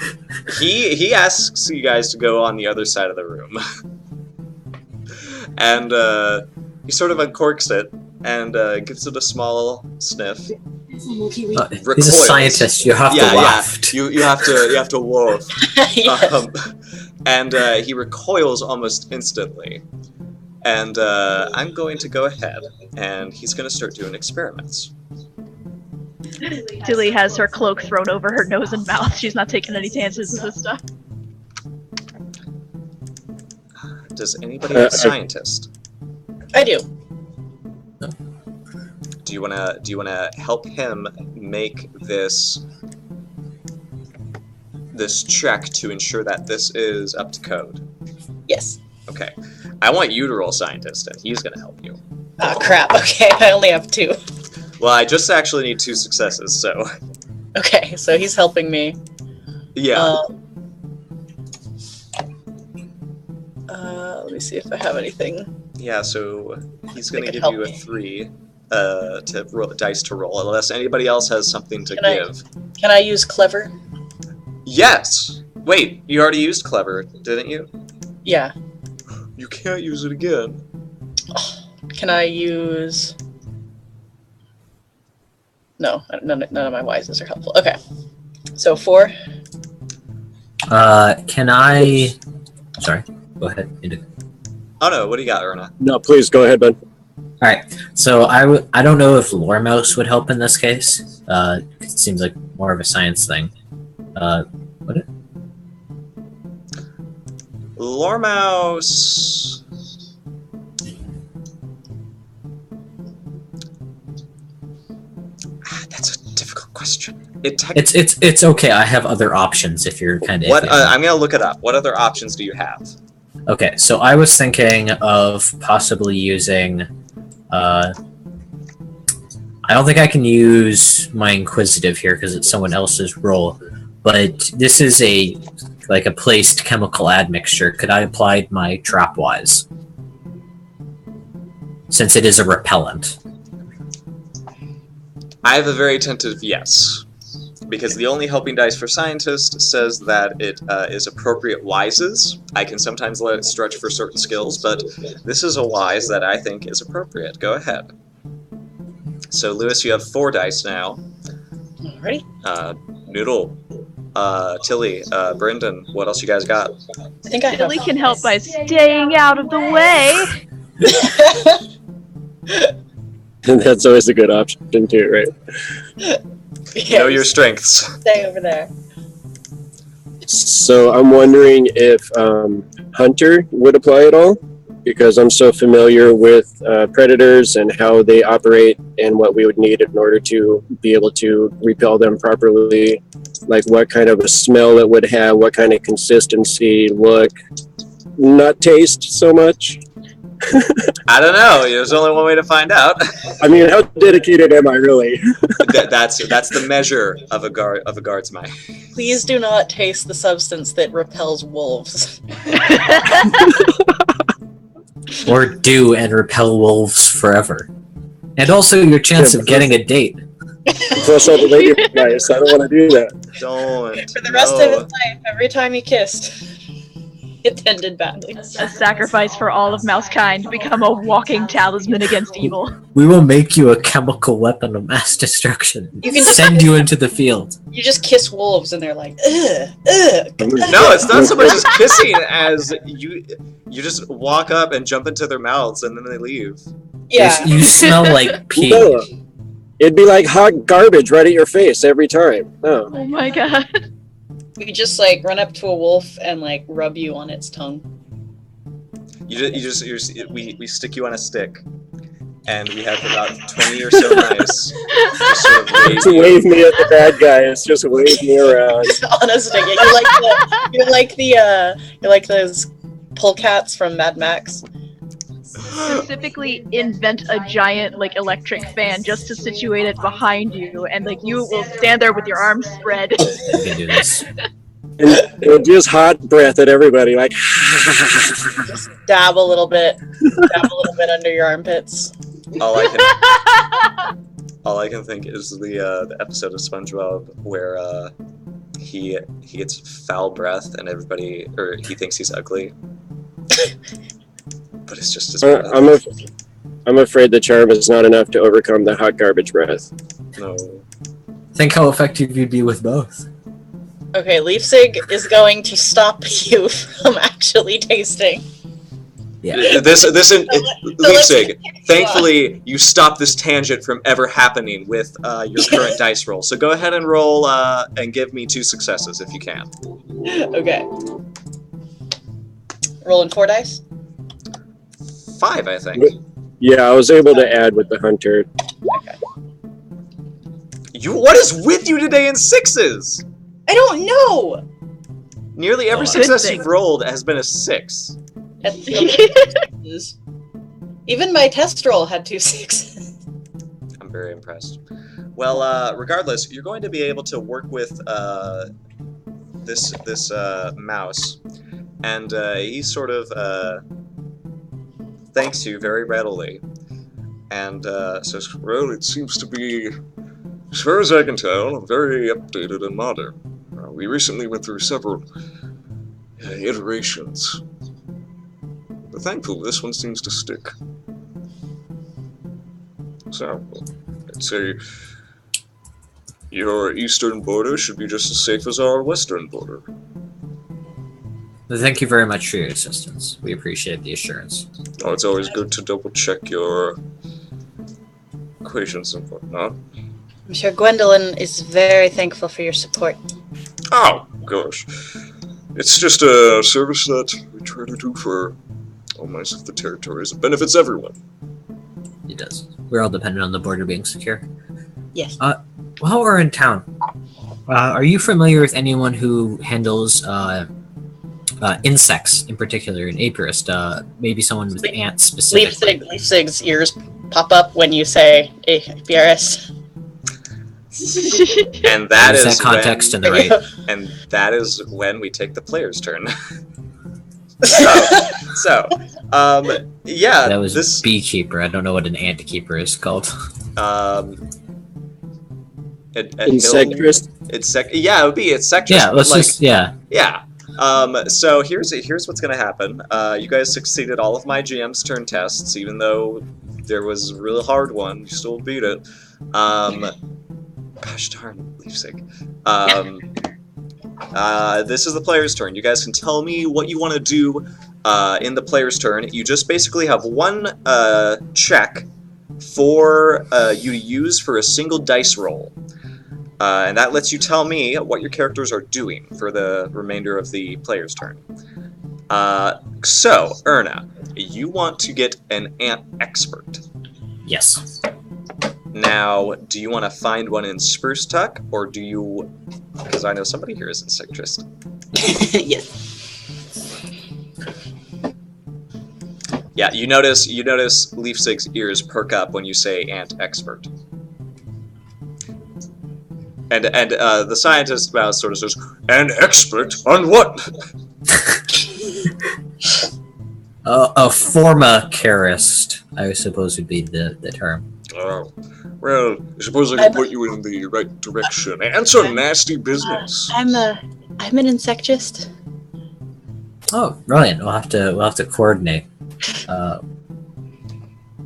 he asks you guys to go on the other side of the room, and he sort of uncorks it and gives it a small sniff. He's a scientist. You have to waft. Yeah. You have to waft. Yeah. And he recoils almost instantly. And I'm going to go ahead, and he's going to start doing experiments. Tilly has her cloak thrown over her nose and mouth. She's not taking any chances with this stuff. Does anybody have a scientist? I do. Do you wanna help him make this this check to ensure that this is up to code? Yes. Okay. I want you to roll scientist, and he's gonna help you. Oh crap. Okay, I only have 2. Well, I just actually need 2 successes, so Okay, so he's helping me. yeah. Let me see if I have anything. Yeah, so he's gonna They could give help you a me. 3 to roll dice to roll, unless anybody else has something to Can I- give. Can I use clever? Yes! Wait, you already used clever, didn't you? Yeah. You can't use it again. Can I use? No, none of my wises are helpful. Okay, so 4. Can I? Sorry. Go ahead. Oh no, what do you got, Erna? No, please go ahead, bud. All right. So I don't know if lore mouse would help in this case. It seems like more of a science thing. What? Lore mouse. That's a difficult question. It's okay. I have other options if you're kind of. What? I'm gonna look it up. What other options do you have? Okay, so I was thinking of possibly using. I don't think I can use my inquisitive here because it's someone else's role, but this is a placed chemical admixture. Could I apply my trapwise? Since it is a repellent. I have a very tentative yes, because the only helping dice for scientist says that it is appropriate wises. I can sometimes let it stretch for certain skills, but this is a wise that I think is appropriate. Go ahead. So, Lewis, you have 4 dice now. Alrighty. Noodle, Tilly, Brendan, what else you guys got? I think I have. Tilly can help by staying out of the way. And that's always a good option too, right? Yeah, Know your strengths. stay over there. So I'm wondering if Hunter would apply at all, because I'm so familiar with predators and how they operate and what we would need in order to be able to repel them properly. Like what kind of a smell it would have, what kind of consistency, look, not taste so much. I don't know. There's only one way to find out. I mean, how dedicated am I really? That's the measure of a guard's mind. Please do not taste the substance that repels wolves. Or do and repel wolves forever. And also your chance of getting a date. Plus all the lady guys, I don't want to do that. Don't. For the rest of his life, every time he kissed, it ended badly. A sacrifice for all of Mousekind to become a walking talisman against evil. We will make you a chemical weapon of mass destruction. You can just- send you into the field. You just kiss wolves and they're like, ugh, ugh. No, it's not so much as kissing as you just walk up and jump into their mouths and then they leave. Yeah. You smell like pee. No. It'd be like hot garbage right at your face every time. Oh. Oh my god. We just like run up to a wolf and like rub you on its tongue. We stick you on a stick, and we have about 20 or so mice just sort of wave To you. wave me at the bad guys, just wave me around. On a stick. You're like those polecats from Mad Max. Specifically invent a giant like electric fan just to situate it behind you, and like you will stand there with your arms spread. You can do this. And just hot breath at everybody, like. Just dab a little bit under your armpits. All I can think is the episode of SpongeBob where he gets foul breath and everybody, or he thinks he's ugly, but it's just his breath. I'm afraid the charm is not enough to overcome the hot garbage breath. No. Think how effective you'd be with both. Okay, Leafsig is going to stop you from actually tasting. Yeah. Leipzig, thankfully you stopped this tangent from ever happening with your current dice roll. So go ahead and roll and give me 2 successes if you can. Okay. Rolling 4 dice. 5, I think. Yeah, I was able to add with the hunter. What is with you today in 6s? I don't know! Nearly every Oh, success good you've thing. rolled has been a 6. Even my test roll had 2 6s. I'm very impressed. Well, regardless, you're going to be able to work with this mouse, and he sort of thanks you very readily, and says, "Well, it seems to be, as far as I can tell, very updated and modern. We recently went through several iterations, but thankfully this one seems to stick. So, I'd say your eastern border should be just as safe as our western border." Thank you very much for your assistance. We appreciate the assurance. Oh, it's always good to double check your equations and whatnot. I'm sure Gwendolyn is very thankful for your support. Oh, gosh. It's just a service that we try to do for almost of the territories. It benefits everyone. It does. We're all dependent on the border being secure. Yes. While we're in town, are you familiar with anyone who handles insects in particular, an apiarist? Maybe someone with ants specifically. Leafsig's ears pop up when you say BRS. And that Use is that context when, in the right. and that is when we take the player's turn. Yeah, That was this beekeeper. I don't know what an ant keeper is called. Insectress. Yeah, it would be insectress. Yeah, let's just Yeah. So here's what's gonna happen. You guys succeeded all of my GM's turn tests, even though there was a really hard one. You still beat it. Gosh darn, Leafsig. This is the player's turn. You guys can tell me what you want to do in the player's turn. You just basically have one check for you to use for a single dice roll. And that lets you tell me what your characters are doing for the remainder of the player's turn. So, Erna, you want to get an ant expert. Yes. Now, do you want to find one in Spruce Tuck, or do you... Because I know somebody here is insectrist. Yes. Yeah, you notice Leafsig's ears perk up when you say ant expert. And the scientist mouse sort of says, "An expert on what?" A formacarist, I suppose, would be the term. Oh, well, I suppose I can put you in the right direction. Ants are nasty business. I'm an insectrist. Oh, brilliant! We'll have to coordinate.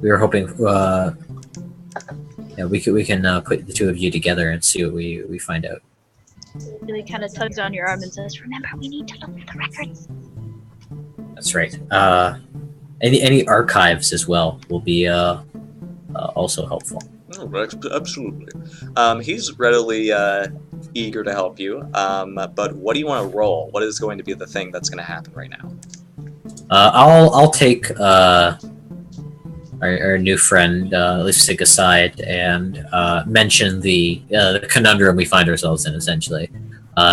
We were hoping, we can put the two of you together and see what we find out. Really kind of tugs on your arm and says, Remember, we need to look at the records. That's right. Any archives as well will be also helpful. Oh, absolutely. He's readily eager to help you. But what do you want to roll? What is going to be the thing that's going to happen right now? I'll take our new friend Leafsig aside and mention the conundrum we find ourselves in. Essentially,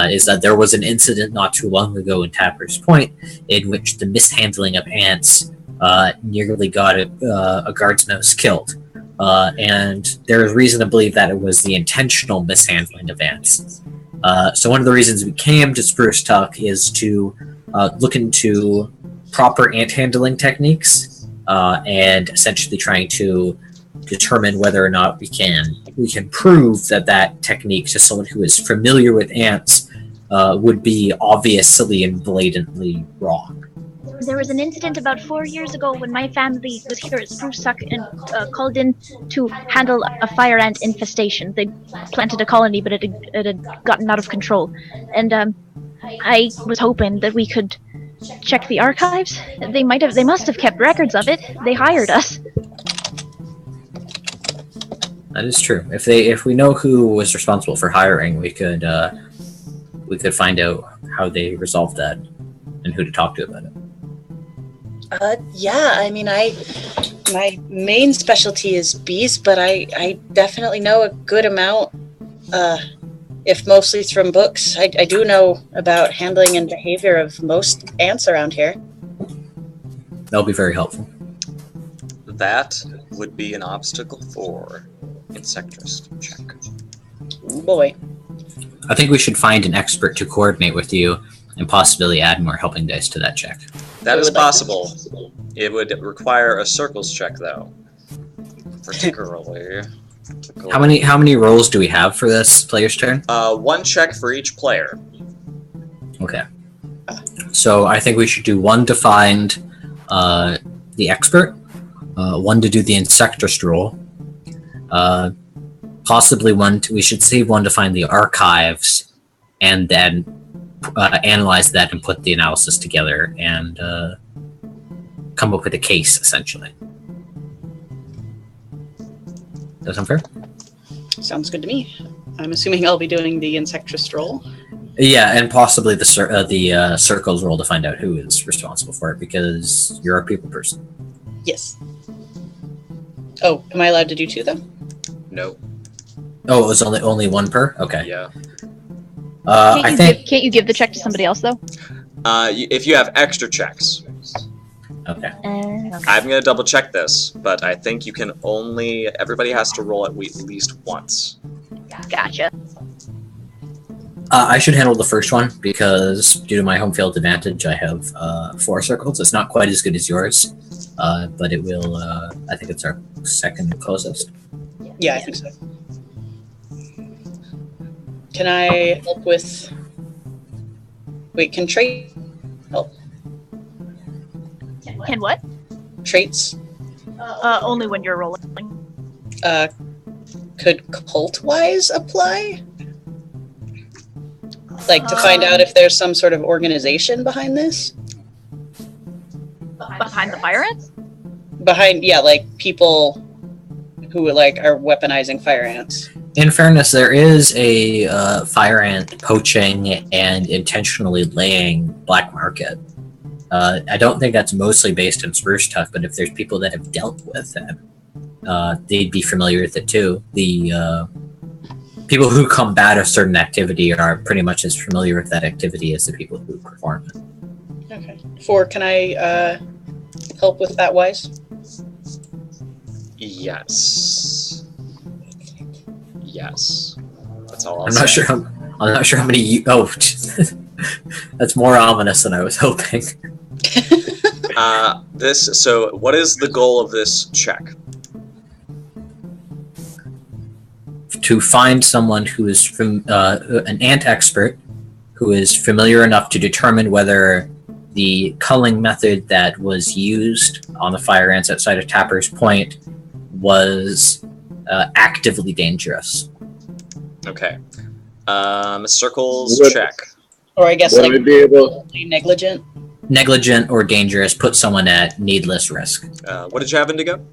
is that there was an incident not too long ago in Tapper's Point in which the mishandling of ants nearly got a guard's mouse killed. And there is reason to believe that it was the intentional mishandling of ants. So one of the reasons we came to Spruce Tuck is to look into proper ant handling techniques and essentially trying to determine whether or not we can prove that technique to someone who is familiar with ants would be obviously and blatantly wrong. There was an incident about 4 years ago when my family was here at Spruce Tuck and called in to handle a fire ant infestation. They planted a colony, but it had gotten out of control. And I was hoping that we could check the archives. They must have kept records of it. They hired us. That is true. If we know who was responsible for hiring, we could find out how they resolved that and who to talk to about it. Yeah, I mean, my main specialty is bees, but I definitely know a good amount if mostly from books, I do know about handling and behavior of most ants around here. That'll be very helpful. That would be an obstacle for Insectrist check. Oh boy. I think we should find an expert to coordinate with you and possibly add more helping dice to that check. That I is would like possible. It would require a circles check, though. Particularly. How many rolls do we have for this player's turn? One check for each player. Okay. So I think we should do one to find the expert, one to do the insectrist roll, possibly we should save one to find the archives, and then analyze that and put the analysis together and come up with a case, essentially. Does that sound fair? Sounds good to me. I'm assuming I'll be doing the insectrist roll. Yeah, and possibly the circles roll to find out who is responsible for it, because you're a people person. Yes. Oh, am I allowed to do two, though? No. Oh, it was only one per? Okay. Yeah. Can't you give the check to somebody else though? If you have extra checks. Okay. Okay. I'm going to double check this, but I think you can only... Everybody has to roll at least once. Gotcha. I should handle the first one, because due to my home field advantage, I have 4 circles. It's not quite as good as yours, but it will... I think it's our second closest. Yeah, I think so. Can I help with... Wait, can trait help? Can what? Traits? Only when you're rolling. Could cult-wise apply? Like, to find out if there's some sort of organization behind this? Behind the fire ants? Behind, yeah, like, people who, like, are weaponizing fire ants. In fairness, there is a fire ant poaching and intentionally laying black market. I don't think that's mostly based in Spruce Tuff, but if there's people that have dealt with it, they'd be familiar with it too. The people who combat a certain activity are pretty much as familiar with that activity as the people who perform it. Okay. 4, can I help with that wise? Yes. Yes. That's all I'll I'm say. not sure. I'm not sure how many. That's more ominous than I was hoping. So what is the goal of this check? To find someone who is from an ant expert who is familiar enough to determine whether the culling method that was used on the fire ants outside of Tapper's Point was actively dangerous. Okay. Circles Would- check. Or I guess, Would like, I be able? negligent? Negligent or dangerous, put someone at needless risk. What did you have, Indigo?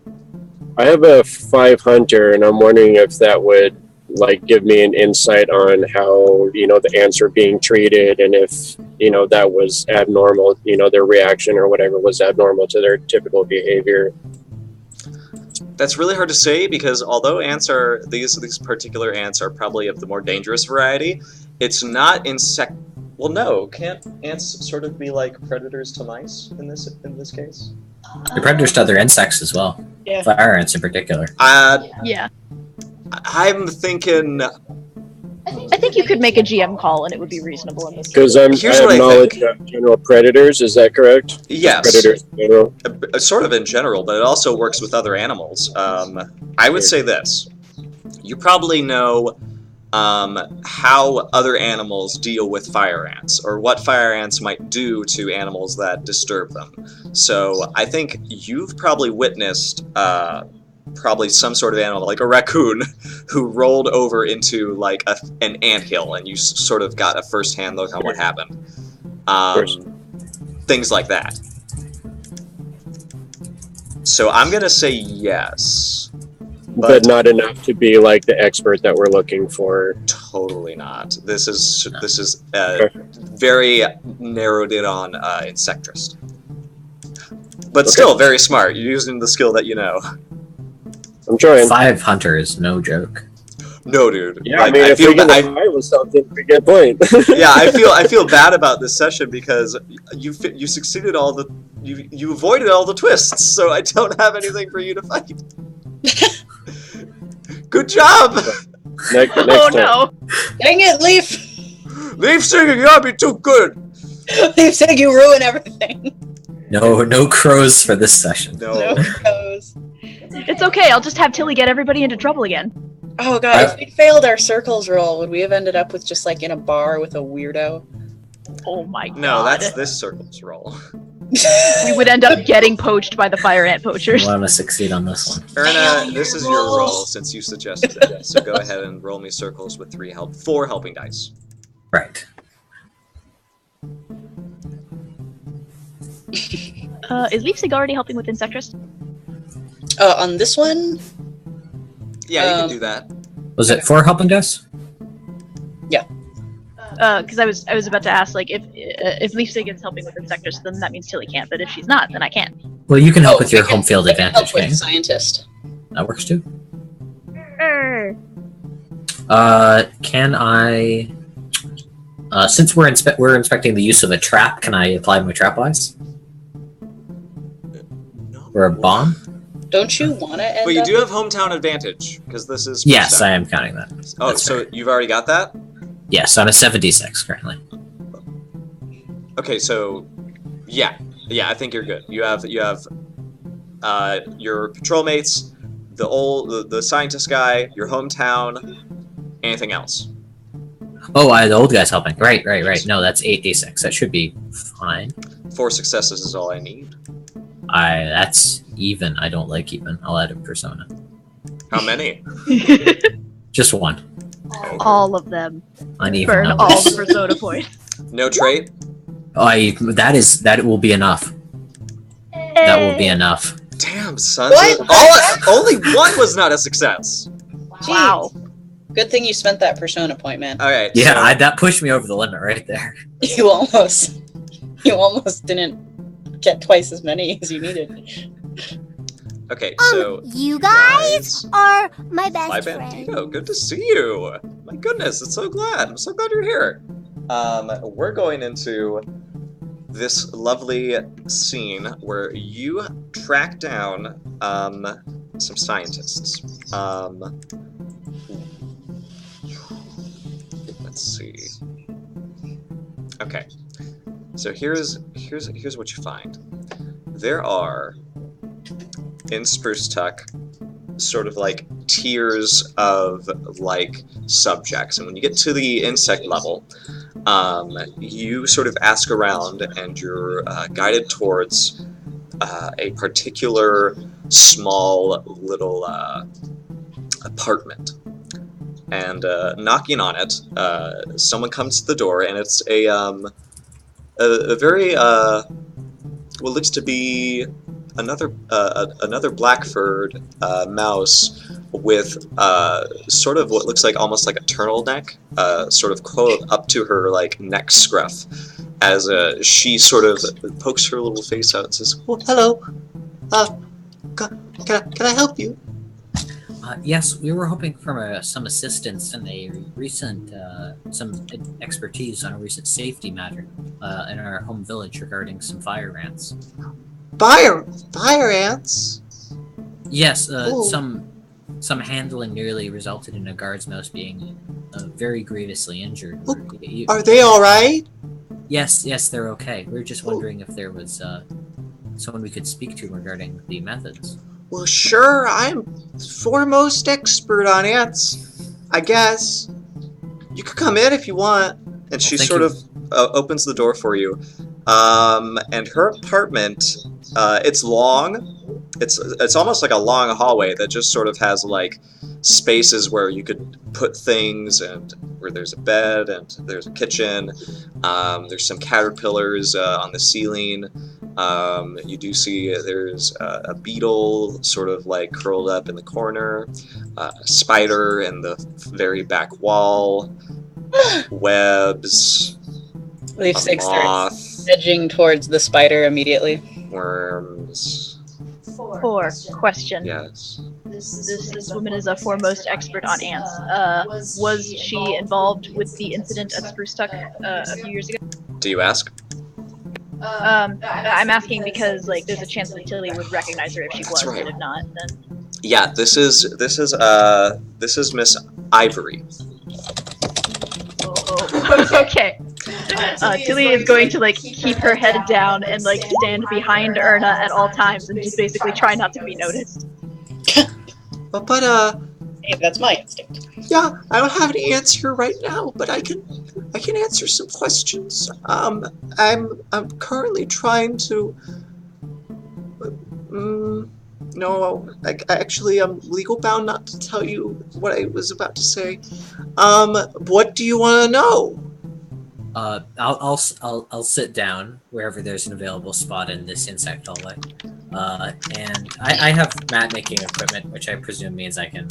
I have a 5 hunter, and I'm wondering if that would like give me an insight on how the ants are being treated, and if that was abnormal. Their reaction or whatever was abnormal to their typical behavior. That's really hard to say, because although ants are these particular ants are probably of the more dangerous variety, it's not insect. Well, no, can't ants sort of be like predators to mice in this case? They're predators to other insects as well. Yeah. Fire ants in particular. Yeah. I'm thinking. I think you could make a GM call and it would be reasonable in this case. Because I Here's have what I knowledge think. of general predators. Is that correct? Yes. Predators in general. Sort of in general, but it also works with other animals. I would say this. You probably know how other animals deal with fire ants, or what fire ants might do to animals that disturb them. So I think you've probably witnessed probably some sort of animal, like a raccoon, who rolled over into like an anthill, and you sort of got a first-hand look on what happened. Things like that. So I'm gonna say yes, But not enough to be like the expert that we're looking for. totally not. This is very narrowed in on insectrist, but still very smart. You're using the skill that you know. I'm trying. 5 hunters, no joke. No, dude. Yeah, Like, I mean, if feel we get ba- the fire with something, we get point. yeah, I feel bad about this session because you succeeded all the you avoided all the twists, so I don't have anything for you to fight. Good job, next Oh time. no! Dang it, Leaf! Leaf singing. You gotta be too good. Leaf saying you ruin everything. No crows for this session. No. No crows. It's okay. I'll just have Tilly get everybody into trouble again. Oh god, if we failed our circles roll, would we have ended up with just like in a bar with a weirdo? Oh my god. No, that's this circle's roll. We would end up getting poached by the fire ant poachers. I want to succeed on this one. Erna, this is your roll since you suggested it. So go ahead and roll me circles with 4 helping dice. Right. Is Leaf Sig already helping with Insectress? On this one, Yeah, you can do that. Was it 4 helping dice? Because I was about to ask, like, if Leaf Sig is helping with Insectress, then that means Tilly can't. But if she's not, then I can. Well, you can help Oh, with your I can- home field I can advantage help with game. scientist. That works too. Er, Can I? Since we're inspecting the use of a trap, can I apply my trap wise No. or a bomb? Don't you want to end But you up- do have hometown advantage because this is. Yes, I am counting that. Oh, That's so fair. you've already got that? Yes, I'm a 7d6 currently. Okay, so yeah, I think you're good. You have your patrol mates, the scientist guy, your hometown, anything else. Oh, the old guy's helping. Right. No, that's 8d6. That should be fine. 4 successes is all I need. That's even. I don't like even. I'll add a persona. How many? Just one. All of them. Uneven Burn numbers. all the persona points. No trait? That will be enough. That will be enough. Damn, son. What? Only one was not a success. Jeez. Wow. Good thing you spent that persona point, man. Alright. Yeah, so, that pushed me over the limit right there. You almost didn't get twice as many as you needed. okay, so You guys are my best my friend. Bandito, good to see you. My goodness, I'm so glad you're here. We're going into this lovely scene where you track down some scientists. Let's see. Okay, so here's what you find. There are in Spruce Tuck sort of like tiers of like subjects, and when you get to the insect level, you sort of ask around and you're guided towards a particular small little apartment, and knocking on it, someone comes to the door, and it's a very what looks to be another black-furred mouse with sort of what looks like almost like a turtleneck, sort of coiled up to her like neck scruff, as she sort of pokes her little face out and says, "Oh, hello. Can I help you?" Yes, we were hoping for some assistance and some expertise on a recent safety matter in our home village regarding some fire ants. Fire ants. Yes, Ooh. some handling nearly resulted in a guard's mouse being very grievously injured. Are they all right? Yes, they're okay. We were just wondering if there was someone we could speak to regarding the methods. Well, sure. I'm foremost expert on ants, I guess. You could come in if you want. And she Thank sort you. of opens the door for you. And her apartment, it's long. It's almost like a long hallway that just sort of has like spaces where you could put things, and where there's a bed and there's a kitchen. There's some caterpillars on the ceiling. You do see there's a beetle sort of like curled up in the corner, a spider in the very back wall, webs, Leaf a Six starts moth, edging towards the spider immediately. worms. Question. Yes. This woman is a foremost expert on ants. Was she involved with the incident at Spruce Tuck a few years ago? Do you ask? I'm asking because like there's a chance that Tilly would recognize her if she was, That's right. and if not, then Yeah, this is Miss Ivory. okay. Tilly is going to like keep her head down and like stand behind Erna at all times and just basically try not to be noticed. But Hey, that's my instinct. yeah, I don't have an answer right now, but I can answer some questions. I'm currently trying to. No, actually, I'm legal bound not to tell you what I was about to say. What do you want to know? I'll sit down wherever there's an available spot in this insect hallway. And I have map making equipment, which I presume means I can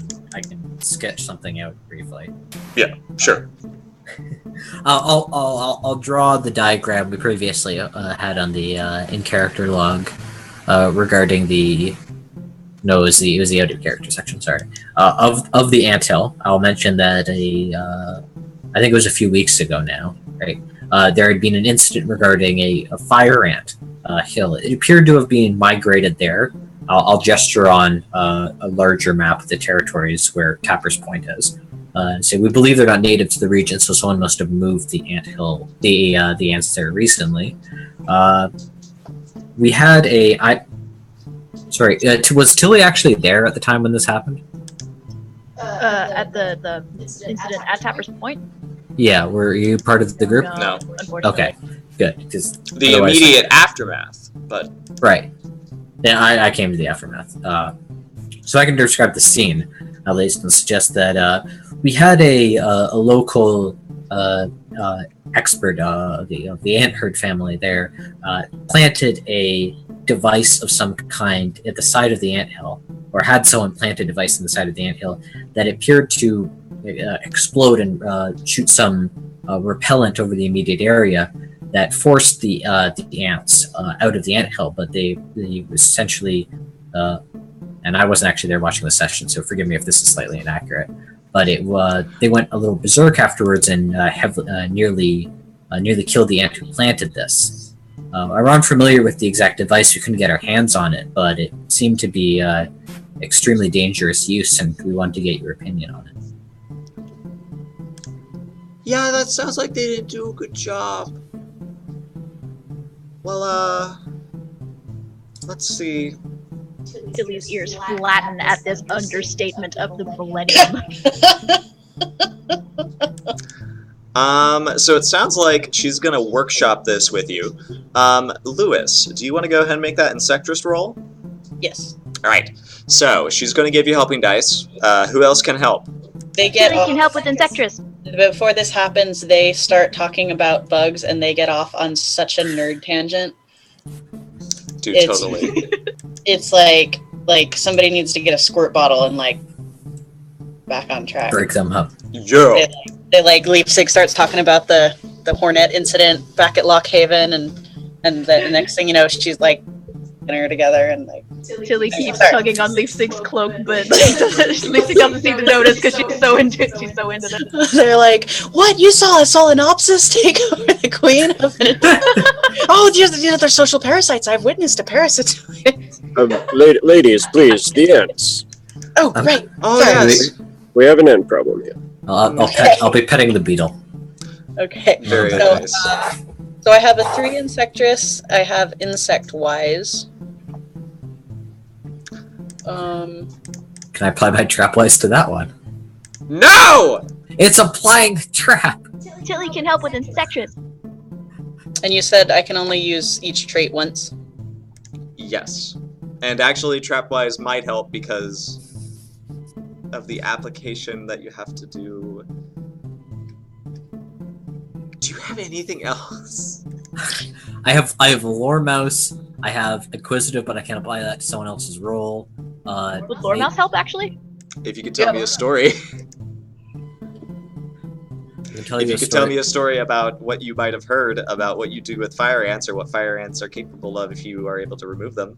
sketch something out briefly. Yeah, sure. I'll draw the diagram we previously had on the in character log regarding the. No, it was the out of character section. Sorry, of the anthill. I'll mention that I think it was a few weeks ago now. Right, there had been an incident regarding a fire ant hill. It appeared to have been migrated there. I'll gesture on a larger map of the territories where Tapper's Point is. So we believe they're not native to the region, so someone must have moved the anthill, the ants there recently. We had was Tilly actually there at the time when this happened? At the incident at Tapper's Point? Yeah, were you part of the group? No. Unfortunately. Okay, good. 'Cause The otherwise- immediate aftermath, but Right. Yeah, I came to the aftermath. So I can describe the scene, at least, and suggest that we had a local expert of the ant herd family there planted a device of some kind at the side of the anthill, or had someone plant a device in the side of the anthill that appeared to explode and shoot some repellent over the immediate area that forced the ants out of the anthill, but they essentially, and I wasn't actually there watching the session, so forgive me if this is slightly inaccurate, but they went a little berserk afterwards and nearly killed the ant who planted this. I'm unfamiliar with the exact device. We couldn't get our hands on it, but it seemed to be extremely dangerous use, and we wanted to get your opinion on it. yeah, that sounds like they didn't do a good job. Well, let's see. Tilly's ears flatten at this understatement of the millennium. So it sounds like she's gonna workshop this with you. Lewis, do you want to go ahead and make that Insectress roll? Yes. All right. So she's gonna give you helping dice. Who else can help? They get Tilly can help with Insectress. before this happens, they start talking about bugs and they get off on such a nerd tangent. Dude, It's- totally. It's like somebody needs to get a squirt bottle and like back on track. Break them up. Yo. They like Leipzig starts talking about the Hornet incident back at Lock Haven, and the next thing you know, she's like getting her together and like Tilly keeps Sorry. tugging on Leipzig's cloak, but Leipzig doesn't seem to notice because she's so into it. they're like, "What? You saw a Solenopsis take over the queen?" Oh, they're social parasites. I've witnessed a parasitoid. Ladies, please, the ants. Oh, Um, right. Oh Sorry. yes. We have an ant problem here. I'll be petting the beetle. Okay. Very So, nice. So I have a 3 Insectress. I have Insect Wise. Can I apply my trapwise to that one? No. It's applying the trap. Tilly can help with Insectress. And you said I can only use each trait once. Yes. And actually, Trapwise might help because of the application that you have to do. Do you have anything else? I have Lore Mouse. I have Inquisitive, but I can't apply that to someone else's role. Would Lore Mouse help actually? If you could tell me a story. If you could tell me a story about what you might have heard about what you do with fire ants or what fire ants are capable of if you are able to remove them.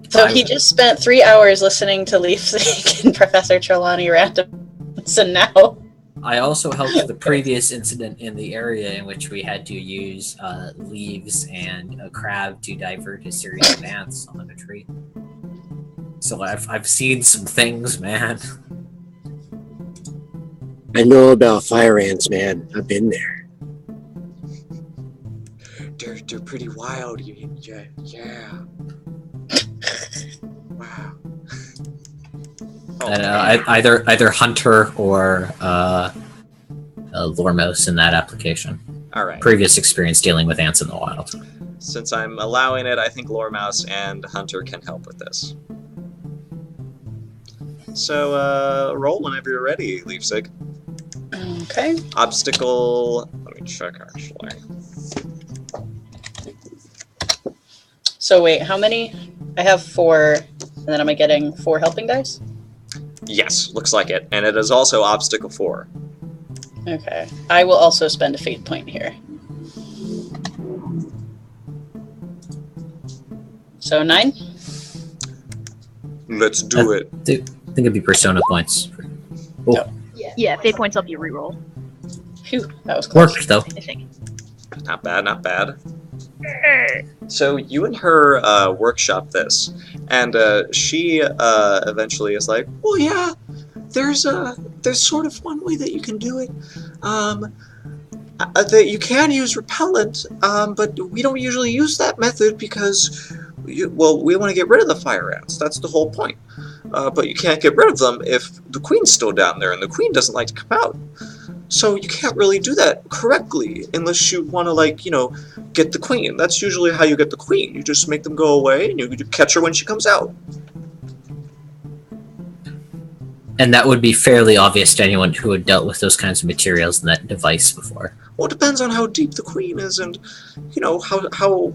So he just spent 3 hours listening to Leafsig and Professor Trelawney randoms, and now... I also helped the previous incident in the area in which we had to use leaves and a crab to divert a series of ants on a tree. So I've seen some things, man. I know about fire ants, man. I've been there. They're pretty wild. Yeah. Wow. Either Hunter or Lormos in that application. All right. Previous experience dealing with ants in the wild. Since I'm allowing it, I think Loremouse and Hunter can help with this. So, roll whenever you're ready, Leafsig. Okay. Obstacle... Let me check, actually. So wait, how many? I have 4, and then am I getting 4 helping dice? Yes, looks like it. And it is also Obstacle 4. Okay. I will also spend a fate point here. So 9? Let's do it. I think it'd be persona points. Oh, Yeah, fate points help you reroll, Phew, that was close. worked though. I think. Not bad, not bad. So you and her workshop this, and she eventually is like, well, yeah, there's sort of one way that you can do it. That you can use repellent, but we don't usually use that method because, we want to get rid of the fire ants. That's the whole point. But you can't get rid of them if the queen's still down there, and the queen doesn't like to come out. So you can't really do that correctly unless you want to, get the queen. That's usually how you get the queen. You just make them go away, and you catch her when she comes out. And that would be fairly obvious to anyone who had dealt with those kinds of materials in that device before. Well, it depends on how deep the queen is and, how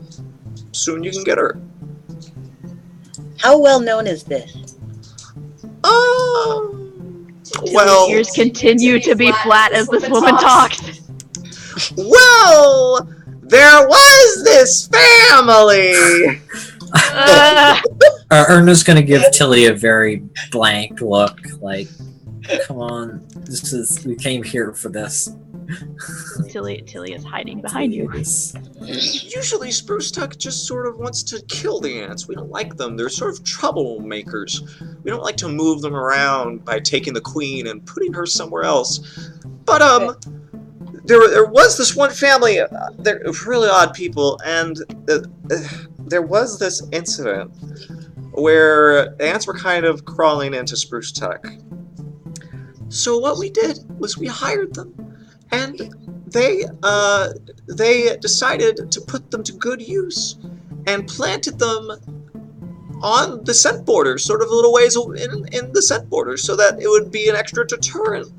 soon you can get her. How well known is this? Well... Ears continue to be flat as this woman talks. Well, there was this family! Erna's gonna give Tilly a very blank look, like, come on, we came here for this. Tilly is hiding behind you. Usually Spruce Tuck just sort of wants to kill the ants. We don't like them. They're sort of troublemakers. We don't like to move them around by taking the queen and putting her somewhere else. But, there was this one family, they're really odd people, and there was this incident where ants were kind of crawling into Spruce Tuck. So what we did was we hired them, and they decided to put them to good use and planted them on the scent border, sort of a little ways in the scent border, so that it would be an extra deterrent.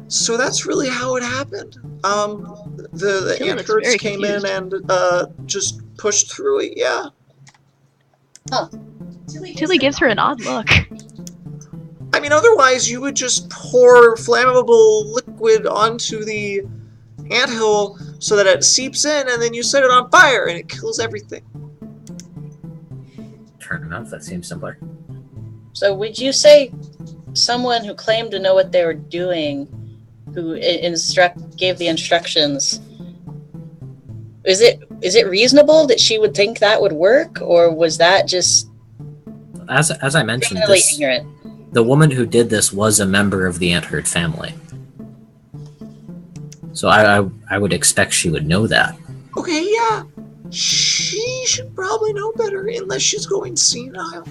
So that's really how it happened. The ant herds came in and just pushed through it, yeah. Huh. Tilly gives her an odd look. I mean, otherwise you would just pour flammable liquid onto the anthill so that it seeps in, and then you set it on fire, and it kills everything. Fair enough, that seems simpler. So would you say someone who claimed to know what they were doing, who gave the instructions, is it reasonable that she would think that would work, or was that just As I mentioned, criminally ignorant? The woman who did this was a member of the Antherd family. So I would expect she would know that. Okay, yeah. She should probably know better, unless she's going senile.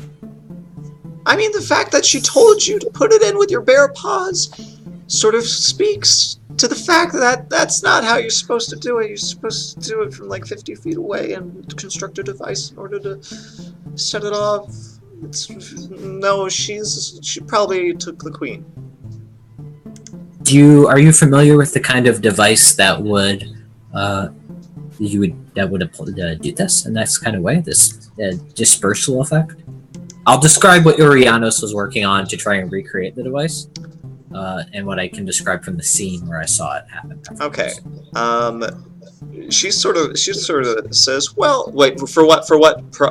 I mean, the fact that she told you to put it in with your bare paws sort of speaks to the fact that that's not how you're supposed to do it. You're supposed to do it from like 50 feet away and construct a device in order to set it off. No, she probably took the queen. Are you familiar with the kind of device that would do this in that kind of way? This dispersal effect. I'll describe what Urianos was working on to try and recreate the device, and what I can describe from the scene where I saw it happen. Okay. She sort of says, "Well, wait, for what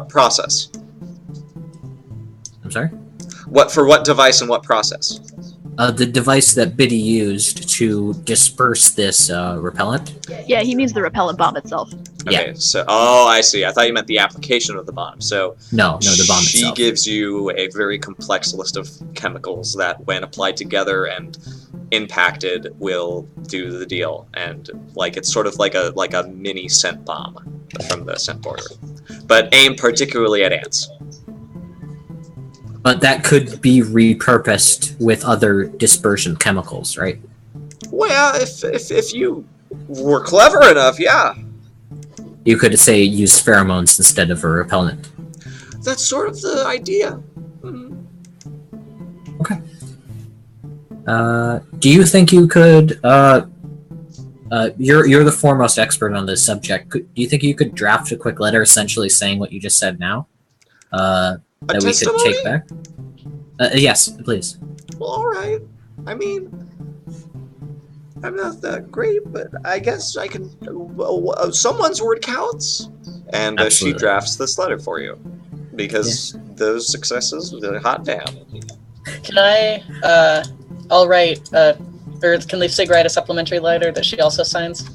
process?" I'm sorry? What device and what process? The device that Biddy used to disperse this repellent. Yeah, he means the repellent bomb itself. Okay, so I see. I thought you meant the application of the bomb. So No, the bomb she itself. gives you a very complex list of chemicals that, when applied together and impacted, will do the deal. And it's sort of like a mini scent bomb from the scent border, but aimed particularly at ants. But that could be repurposed with other dispersion chemicals, right? Well, if you were clever enough, yeah. You could say use pheromones instead of a repellent. That's sort of the idea. Mhm. Do you think you could? You're the foremost expert on this subject. Do you think you could draft a quick letter, essentially saying what you just said now? That we could take back? Yes, please. Well, all right. I mean, I'm not that great, but I guess I can. Someone's word counts, and she Absolutely. drafts this letter for you because those successes, hot damn. Can I, I'll write, or can Leaf Sig write a supplementary letter that she also signs?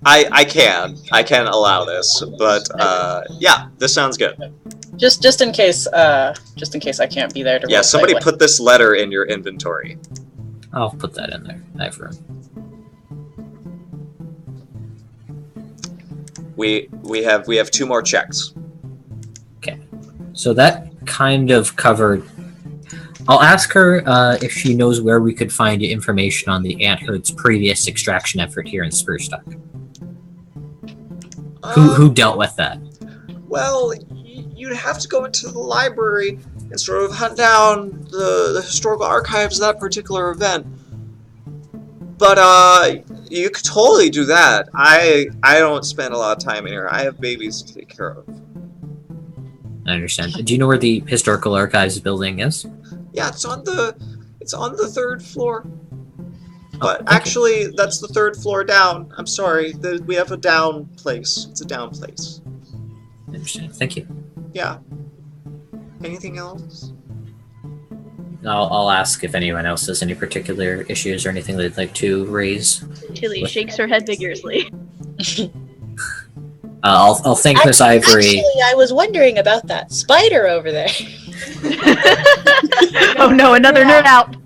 I can allow this, but yeah, this sounds good. Just in case I can't be there to. Yeah, roleplay, somebody like- put this letter in your inventory. I'll put that in there. I have room. We have 2 more checks. So that kind of covered. I'll ask her if she knows where we could find information on the ant herd's previous extraction effort here in Sprucetuck. Who dealt with that? Well, you'd have to go into the library and sort of hunt down the historical archives of that particular event. But you could totally do that. I don't spend a lot of time in here. I have babies to take care of. I understand. Do you know where the historical archives building is? Yeah, it's on the 3rd floor. But okay. actually, that's the 3rd floor down. I'm sorry. We have a down place. It's a down place. I understand. Thank you. Yeah. Anything else? I'll ask if anyone else has any particular issues or anything they'd like to raise. Tilly shakes her head vigorously. I'll thank Miss Ivory. Actually, I was wondering about that spider over there. Oh no, another nerd out.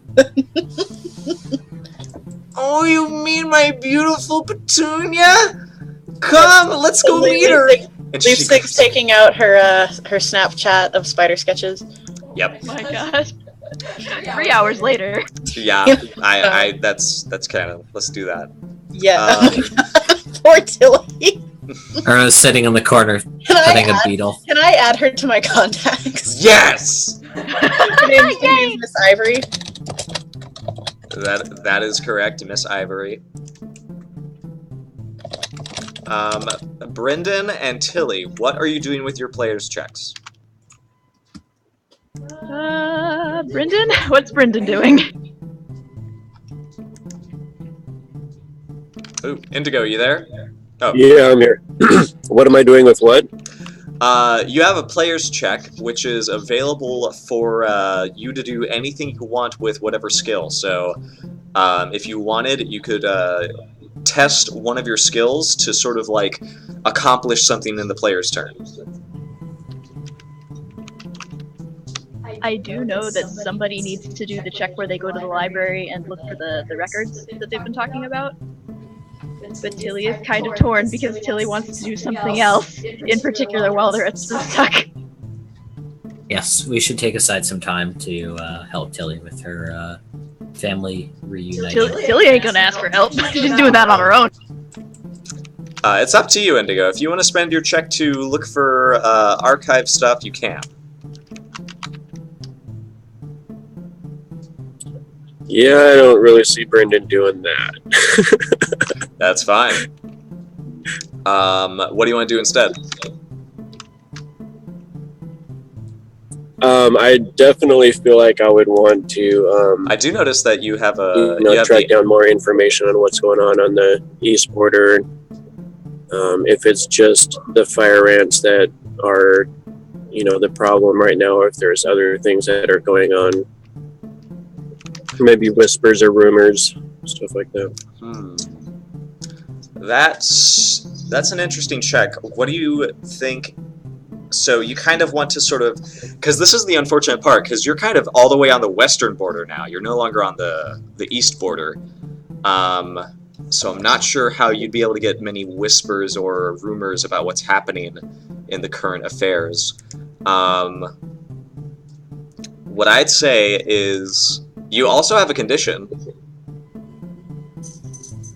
Oh, you mean my beautiful Petunia? Come, let's go meet her. And Leaf Sig's taking out her Snapchat of spider sketches. Yep. Oh my gosh. 3 hours later. Yeah. I that's kind of. Let's do that. Yeah. Poor Tilly. Or sitting in the corner cutting a beetle. Can I add her to my contacts? Yes. Her name's Miss Ivory. That is correct, Miss Ivory. Brendan and Tilly, what are you doing with your players' checks? Brendan? What's Brendan doing? Ooh, Indigo, you there? Oh. Yeah, I'm here. What am I doing with what? You have a player's check, which is available for you to do anything you want with whatever skill. So, if you wanted, you could test one of your skills to sort of like accomplish something in the player's turn. I do know that somebody needs to do the check where they go to the library and look for the records that they've been talking about. But Tilly is kind of torn because Tilly wants to do something else, in particular while they're at Sprucetuck. Yes, we should take aside some time to help Tilly with her family reuniting. Tilly ain't gonna ask for help. She's doing that on her own. It's up to you, Indigo. If you want to spend your check to look for archive stuff, you can. Yeah, I don't really see Brendan doing that. That's fine. What do you want to do instead? I definitely feel like I would want to I do notice that you have a track down more information on what's going on the east border. If it's just the fire ants that are the problem right now, or if there's other things that are going on. Maybe whispers or rumors, stuff like that. That's an interesting check. What do you think? So you kind of want to sort of, because this is the unfortunate part, because you're kind of all the way on the western border now. You're no longer on the east border. So I'm not sure how you'd be able to get many whispers or rumors about what's happening in the current affairs. What I'd say is you also have a condition.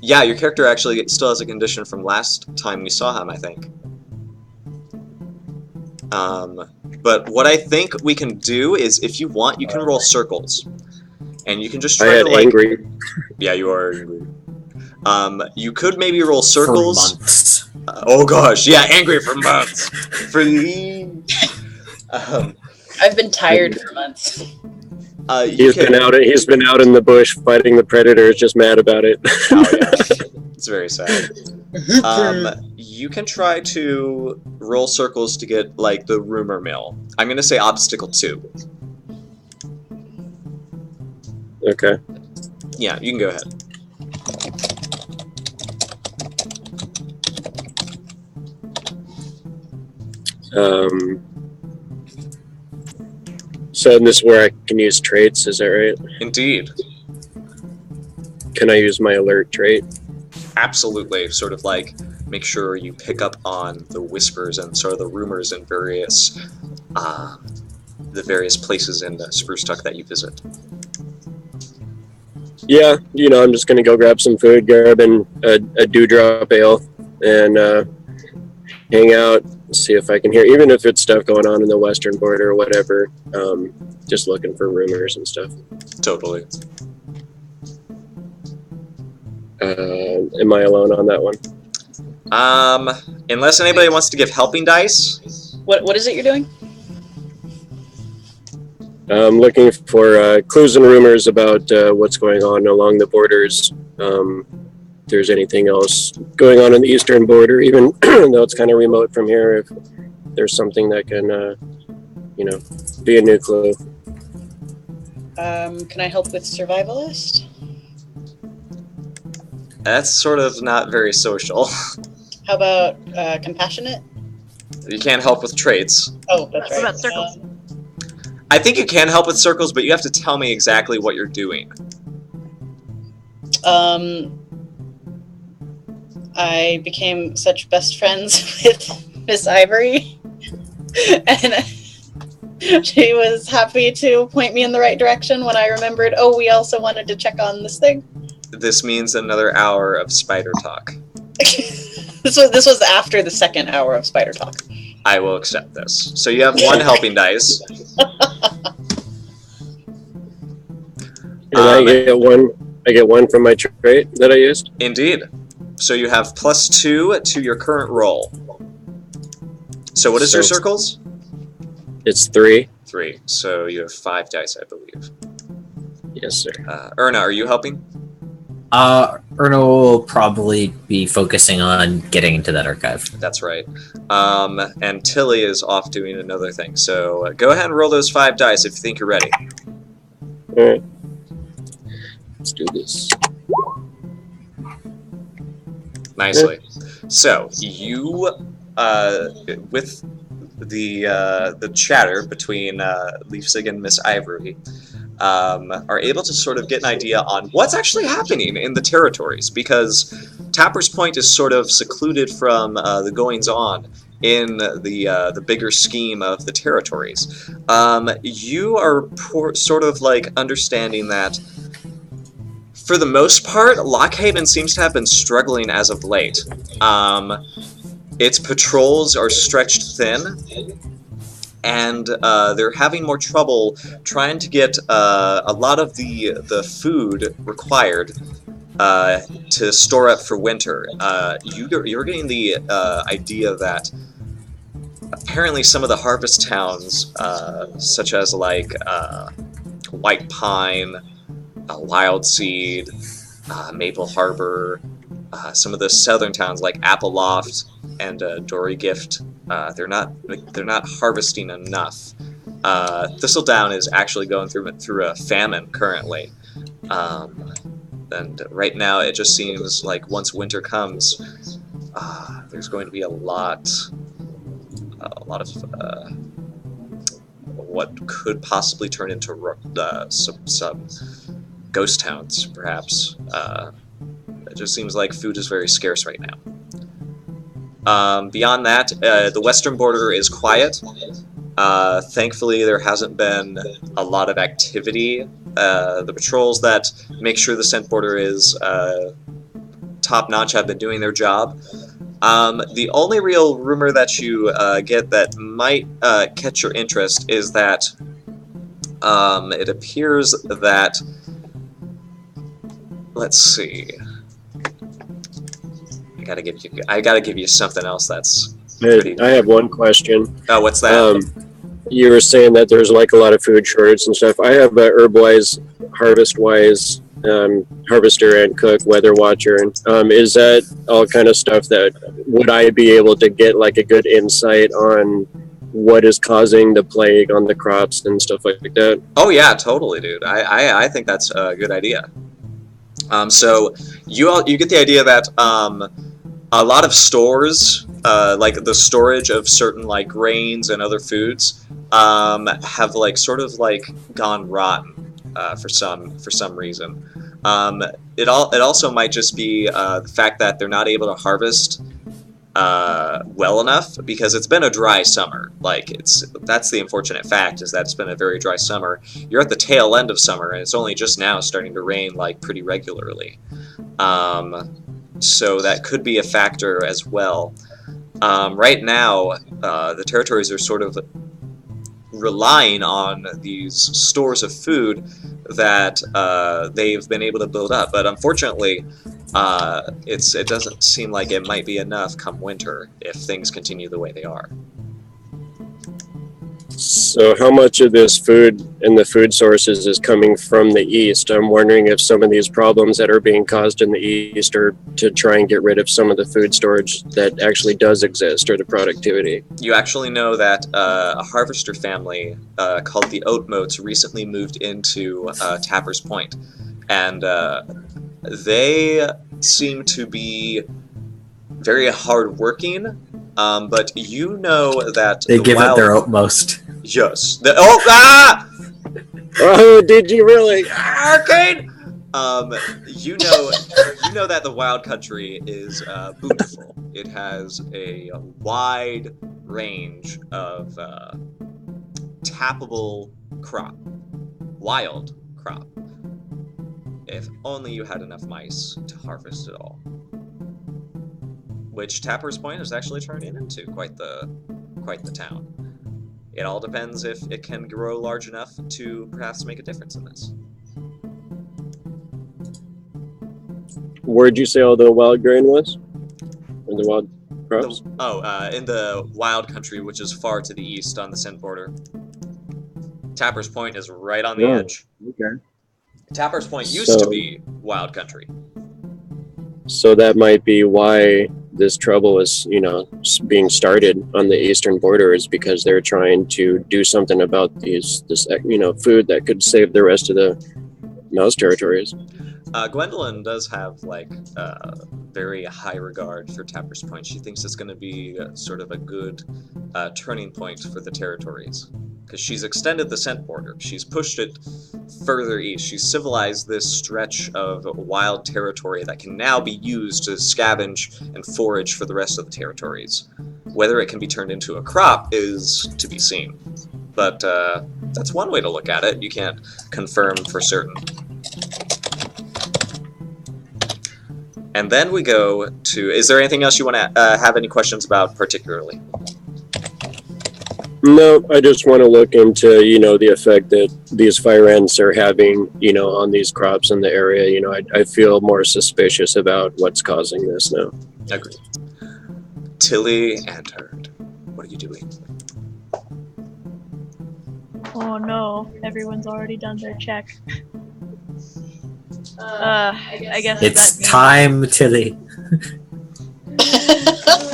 Yeah, your character actually still has a condition from last time we saw him, I think. But what I think we can do is, if you want, you can roll circles. And you can just try to, like... angry. Yeah, you are angry. You could maybe roll circles. For months. Oh gosh, yeah, angry for months. I've been tired for months. He's been out in the bush fighting the predators, just mad about it. Oh, yeah. It's very sad. You can try to roll circles to get, like, the rumor mill. I'm gonna say obstacle 2. Okay. Yeah, you can go ahead. So this is where I can use traits, is that right? Indeed. Can I use my alert trait? Absolutely. Sort of like make sure you pick up on the whispers and sort of the rumors in various the various places in the Spruce Tuck that you visit. Yeah, I'm just gonna go grab some food, grab a dewdrop ale, and hang out, see if I can hear, even if it's stuff going on in the western border or whatever. Just looking for rumors and stuff. Totally. Am I alone on that one? Unless anybody wants to give helping dice. What is it you're doing? I'm looking for clues and rumors about what's going on along the borders. If there's anything else going on in the eastern border, even though it's kind of remote from here, if there's something that can, be a new clue. Can I help with survivalist? That's sort of not very social. How about compassionate? You can't help with traits. Oh, that's right. What about circles? I think you can help with circles, but you have to tell me exactly what you're doing. I became such best friends with Miss Ivory, and she was happy to point me in the right direction when I remembered, oh, we also wanted to check on this thing. This means another hour of spider talk. This was after the second hour of spider talk. I will accept this. So you have one helping dice. And I get one from my trait that I used? Indeed. So you have +2 to your current roll. So what is your circles? It's 3. 3. So you have 5 dice, I believe. Yes, sir. Erna, are you helping? Erna will probably be focusing on getting into that archive. That's right. And Tilly is off doing another thing. So go ahead and roll those 5 dice if you think you're ready. All right. Let's do this. Nicely. So you, with the chatter between Leafsig and Miss Ivory, are able to sort of get an idea on what's actually happening in the territories, because Tapper's Point is sort of secluded from the goings-on in the bigger scheme of the territories. You are sort of like understanding that for the most part, Lockhaven seems to have been struggling as of late. Its patrols are stretched thin, and they're having more trouble trying to get a lot of the food required to store up for winter. You're getting the idea that apparently some of the harvest towns, such as like White Pine, Wild Seed, Maple Harbor, some of the southern towns like Appleloft and Dory Gift, They're not harvesting enough. Thistledown is actually going through a famine currently, and right now it just seems like once winter comes, there's going to be a lot of what could possibly turn into some ghost towns, perhaps. It just seems like food is very scarce right now. Beyond that, the western border is quiet. Thankfully, there hasn't been a lot of activity. The patrols that make sure the scent border is top-notch have been doing their job. The only real rumor that you get that might catch your interest is that it appears that... Let's see. I gotta give you something else that's pretty... I have one question. Oh, what's that? You were saying that there's like a lot of food shortage and stuff. I have a Herbwise, HarvestWise, Harvester and Cook, Weather Watcher. Is that all kind of stuff that would I be able to get like a good insight on what is causing the plague on the crops and stuff like that? Oh yeah, totally, dude. I think that's a good idea. So you get the idea that a lot of stores, like the storage of certain like grains and other foods, have like sort of like gone rotten for some reason. It also might just be the fact that they're not able to harvest well enough because it's been a dry summer. Like that's the unfortunate fact, is that it's been a very dry summer. You're at the tail end of summer and it's only just now starting to rain like pretty regularly. So that could be a factor as well. Right now, the territories are sort of relying on these stores of food that they've been able to build up, but unfortunately, it doesn't seem like it might be enough come winter if things continue the way they are. So how much of this food and the food sources is coming from the east? I'm wondering if some of these problems that are being caused in the east are to try and get rid of some of the food storage that actually does exist, or the productivity. You actually know that a harvester family called the Oatmotes recently moved into Tapper's Point, and they seem to be very hardworking, but you know that They give it their utmost. Yes. Oh, did you really? Arcade! You know that the wild country is bountiful. It has a wide range of tappable crop, wild crop. If only you had enough mice to harvest it all. Which Tapper's Point is actually turning into quite the town. It all depends if it can grow large enough to perhaps make a difference in this. Where'd you say all the wild grain was? Or the wild crops? In the wild country, which is far to the east on the Scent border. Tapper's Point is right on the edge. Okay. Tapper's Point used to be wild country. So that might be why this trouble is, being started on the eastern border, is because they're trying to do something about this food that could save the rest of the mouse territories. Gwendolyn does have very high regard for Tapper's Point. She thinks it's going to be sort of a good turning point for the territories, because she's extended the Scent border. She's pushed it further east. She's civilized this stretch of wild territory that can now be used to scavenge and forage for the rest of the territories. Whether it can be turned into a crop is to be seen, but that's one way to look at it. You can't confirm for certain. And then we go to, is there anything else you want to have any questions about particularly? No, I just want to look into, the effect that these fire ants are having, on these crops in the area. I feel more suspicious about what's causing this now. Agreed. Tilly and Herd, what are you doing? Oh no, everyone's already done their check. I guess It's that means... time, Tilly.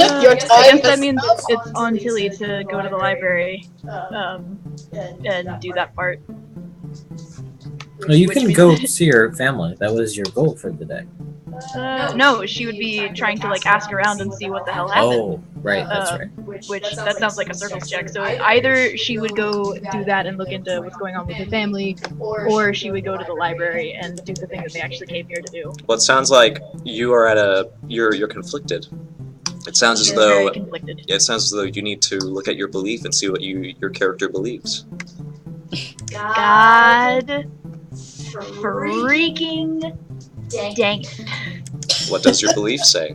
Your I time guess that is means up. it's on Tilly to go to the library and do that part. Well, you Which can means go that- see your family. That was your goal for the day. No, she would be trying to like ask around and see what the hell happened. Oh, right, that's right. Which that sounds like a circles check. So either she would go do that and look into what's going on with her family, or she would go to the library and do the thing that they actually came here to do. Well, it sounds like you are you're conflicted. It sounds as They're though very conflicted. it sounds as though you need to look at your belief and see what your character believes. God freaking dang it. What does your belief say?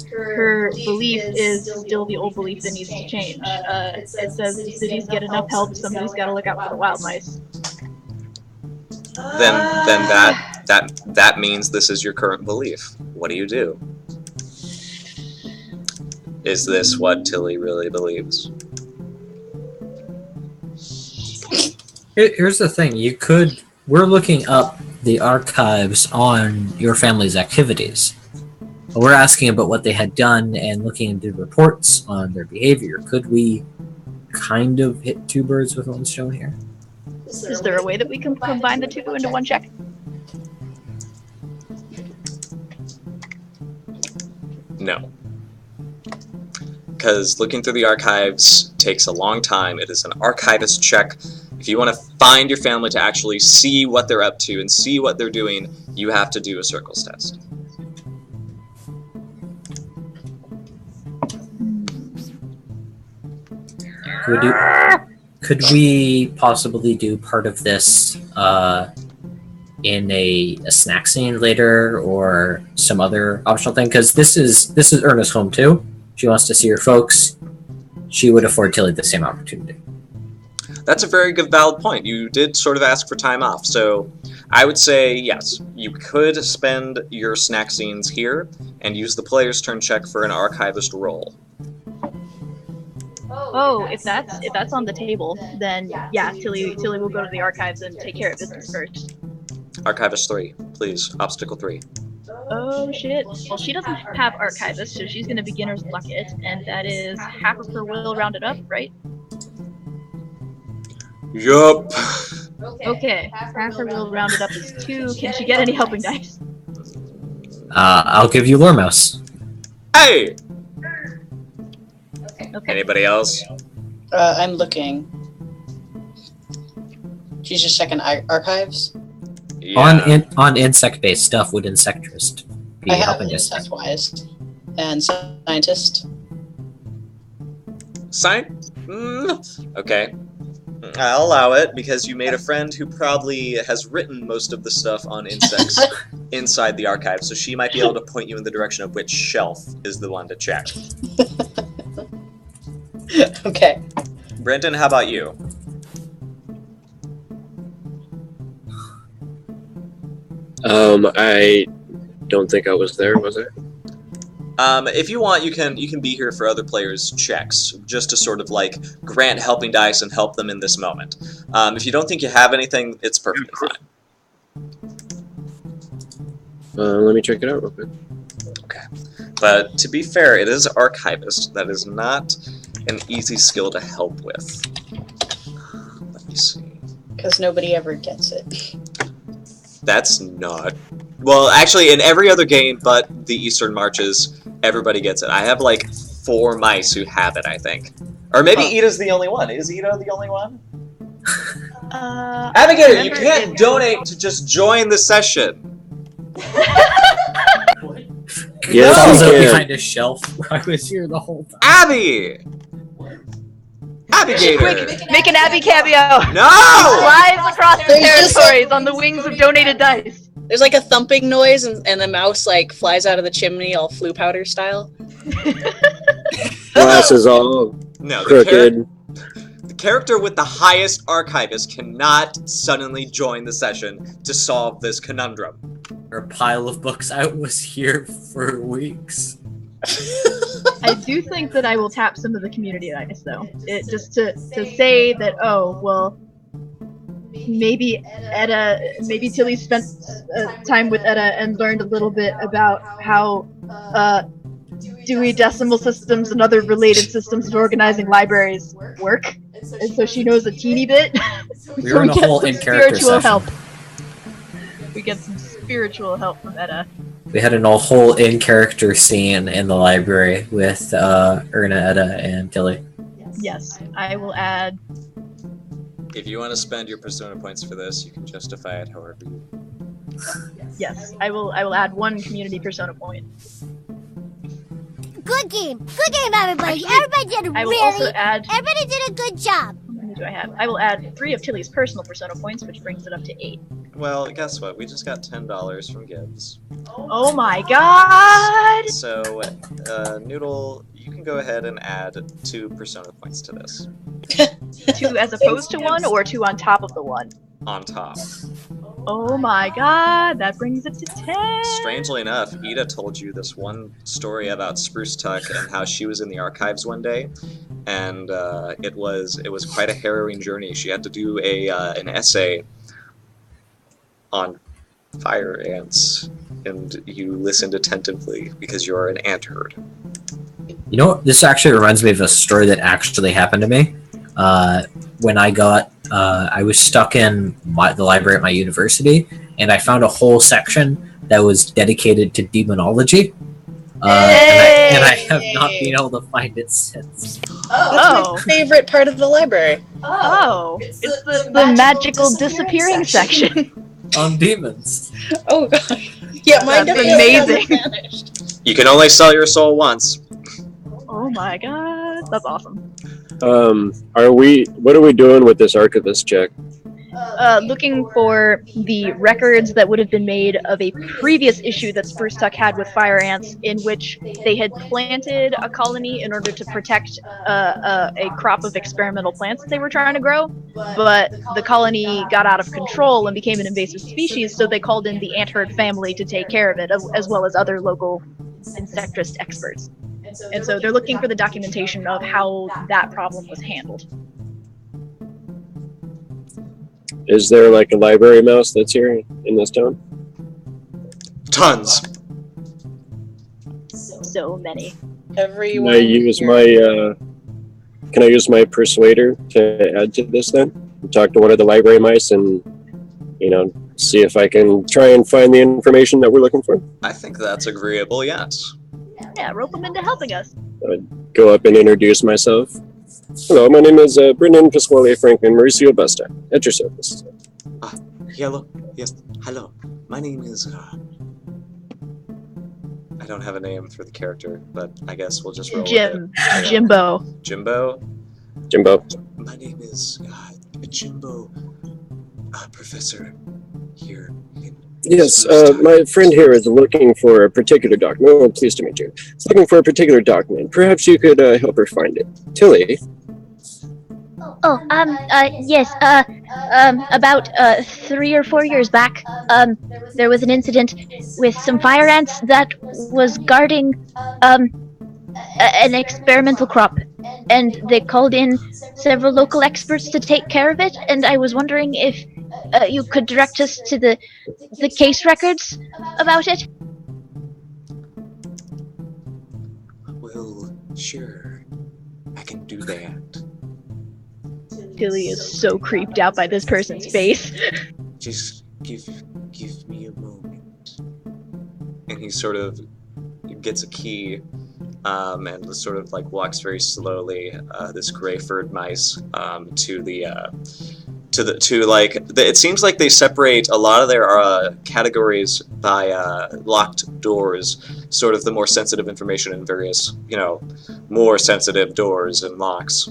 Her belief is still the old belief that needs to change. It says if cities get enough help, somebody's got to look out for the wild mice. Then that means this is your current belief. What do you do? Is this what Tilly really believes? Here's the thing. We're looking up the archives on your family's activities. We're asking about what they had done and looking into reports on their behavior. Could we kind of hit two birds with one stone here? Is there a way that we can combine the two into one check? No. Because looking through the archives takes a long time. It is an archivist check. If you want to find your family to actually see what they're up to and see what they're doing, you have to do a circles test. Could we possibly do part of this in a snack scene later or some other optional thing? Because this is Erna's home too. She wants to see her folks. She would afford Tilly the same opportunity. That's a very good valid point. You did sort of ask for time off, so I would say yes. You could spend your snack scenes here and use the player's turn check for an archivist roll. Oh, if that's on the table, then yeah, Tilly will go to the archives and take care of business first. Archivist 3, please. Obstacle 3. Oh shit. Well, she doesn't have archivist, so she's gonna beginner's luck it, and that is half of her will rounded up, right? Yup. Okay. Half her will rounded up is 2. Can she get any helping dice? I'll give you Lore Mouse. Hey! Okay. Anybody else? I'm looking. She's just checking archives. Yeah. On insect-based stuff, would Insectrist be I have helping us? insect-wise. And scientist. Sign? Okay. I'll allow it, because you made a friend who probably has written most of the stuff on insects inside the archive, so she might be able to point you in the direction of which shelf is the one to check. Okay. Brenton, how about you? I don't think I was there, was I? If you want, you can be here for other players' checks, just to sort of like grant helping dice and help them in this moment. If you don't think you have anything, it's perfectly fine. Let me check it out real quick. Okay. But to be fair, it is archivist. That is not an easy skill to help with. Let me see. Because nobody ever gets it. That's not... Well, actually, in every other game but the Eastern Marches, everybody gets it. I have like 4 mice who have it, I think. Or maybe Ida's the only one. Is Ida the only one? Abigail, you can't donate to just join the session. Yes, Falls you out can. behind a shelf. I was here the whole time. Abby! Abigator! Quick, make an Abby cameo! No! Flies across the There's just territories on the wings of donated dice. There's like a thumping noise, and the mouse like flies out of the chimney, all flue powder style. Glasses all No, crooked. the character with the highest archivist cannot suddenly join the session to solve this conundrum. A pile of books. I was here for weeks. I do think that I will tap some of the community dice, though. It just to say that, oh, well, maybe Tilly spent time with Etta and learned a little bit about how Dewey Decimal Systems and other related systems and organizing libraries work, and so she knows a teeny bit. We So were in a get whole some in-character spiritual session. help. We get some spiritual help from Edda. We had a whole in-character scene in the library with Erna, Edda, and Tilly. Yes, I will add. If you want to spend your persona points for this, you can justify it however you. Yes, I will add 1 community persona point. Good game. Good game, everybody. Everybody did I will also add. Everybody did a good job. How many do I have? I will add 3 of Tilly's personal persona points, which brings it up to 8. Well, guess what? We just got $10 from Gibbs. Oh my god! So, Noodle, you can go ahead and add 2 persona points to this. 2 as opposed to 1, or 2 on top of the 1? On top. Oh my god, that brings it to 10! Strangely enough, Ida told you this one story about Spruce Tuck and how she was in the archives one day, and it was quite a harrowing journey. She had to do an essay on fire ants, and you listened attentively because you're an ant herd. You know what? This actually reminds me of a story that actually happened to me. When I was stuck in the library at my university, and I found a whole section that was dedicated to demonology. And I have not been able to find it since. That's my favorite part of the library. Oh, it's the magical disappearing section. On demons. Oh god. Yeah, mine That's definitely amazing. hasn't vanished. You can only sell your soul once. Oh my god, that's awesome. What are we doing with this archivist check? Looking for the records that would have been made of a previous issue that Spruce Tuck had with fire ants, in which they had planted a colony in order to protect a crop of experimental plants that they were trying to grow, but the colony got out of control and became an invasive species, so they called in the ant herd family to take care of it, as well as other local insectrist experts. And so they're looking for the documentation of how that problem was handled. Is there like a library mouse that's here in this town? Tons. So many. Everyone. Can I use my persuader to add to this then? Talk to one of the library mice and, see if I can try and find the information that we're looking for. I think that's agreeable, yes. Yeah, rope them into helping us. Go up and introduce myself. Hello, my name is Brendan Pasquale Franklin Mauricio Busta. At your service. Hello. Yes. Hello. My name is. I don't have a name for the character, but I guess we'll just roll with it. Jimbo. Jimbo. Jimbo. My name is Jimbo. Professor here. Yes, my friend here is looking for a particular document. Oh, pleased to meet you. He's looking for a particular document. Perhaps you could help her find it. Tilly. Yes, about 3 or 4 years back, there was an incident with some fire ants that was guarding, an experimental crop, and they called in several local experts to take care of it, and I was wondering if you could direct us to the case records about it? Well, sure. I can do that. Tilly is so creeped out by this person's face. Just give me a moment. And he sort of gets a key, and sort of like walks very slowly, this gray furred mice, it seems like they separate a lot of their categories by locked doors, sort of the more sensitive information in various, more sensitive doors and locks.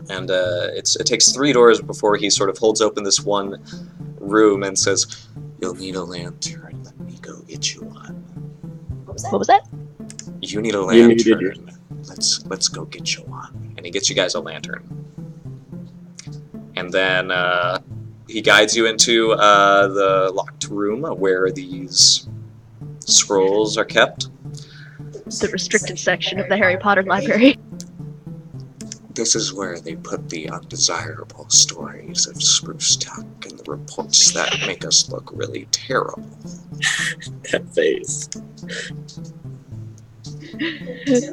And it takes 3 doors before he sort of holds open this one room and says, "You'll need a lantern. Let me go get you one." What was that? You need a lantern. Let's go get you one. And he gets you guys a lantern. And then he guides you into the locked room where these scrolls are kept. The restricted section of the Harry Potter library. This is where they put the undesirable stories of Spruce Tuck and the reports that make us look really terrible. That face.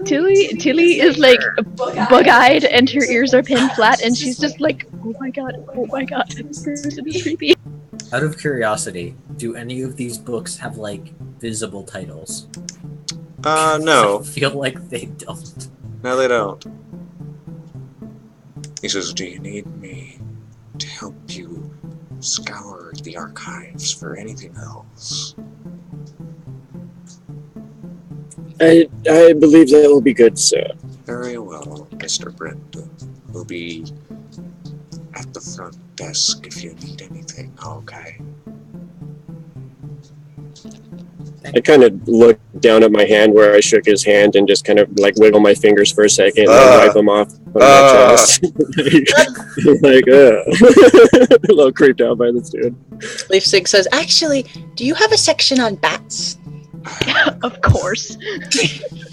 Tilly is like bug-eyed and her ears are pinned flat and she's just like, oh my god, this person is creepy. Out of curiosity, do any of these books have like visible titles? No. I feel like they don't. No, they don't. He says, do you need me to help you scour the archives for anything else? I believe that will be good, sir. Very well, Mr. Brenda. We'll be at the front desk if you need anything, okay? I kind of look down at my hand where I shook his hand and just kind of like wiggle my fingers for a second and then wipe them off on my chest. like, a little creeped out by this dude. Leafsig says, actually, do you have a section on bats? Of course.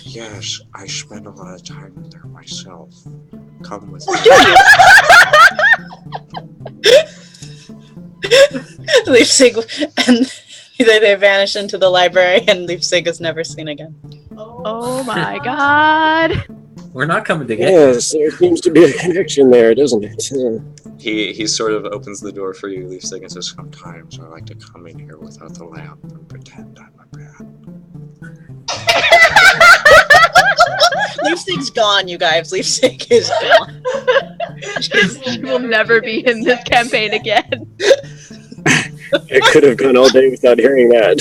Yes, I spend a lot of time in there myself. Come with Leafsig, and they vanish into the library, and Leafsig is never seen again. Oh my god. We're not coming to get you. Yes, there seems to be a connection there, doesn't it? He sort of opens the door for you, Leafsig, and says, sometimes I like to come in here without the lamp and pretend I'm a bat. Leafsig's gone, you guys. Leafsig is gone. She will never be in this campaign again. I could have gone all day without hearing that.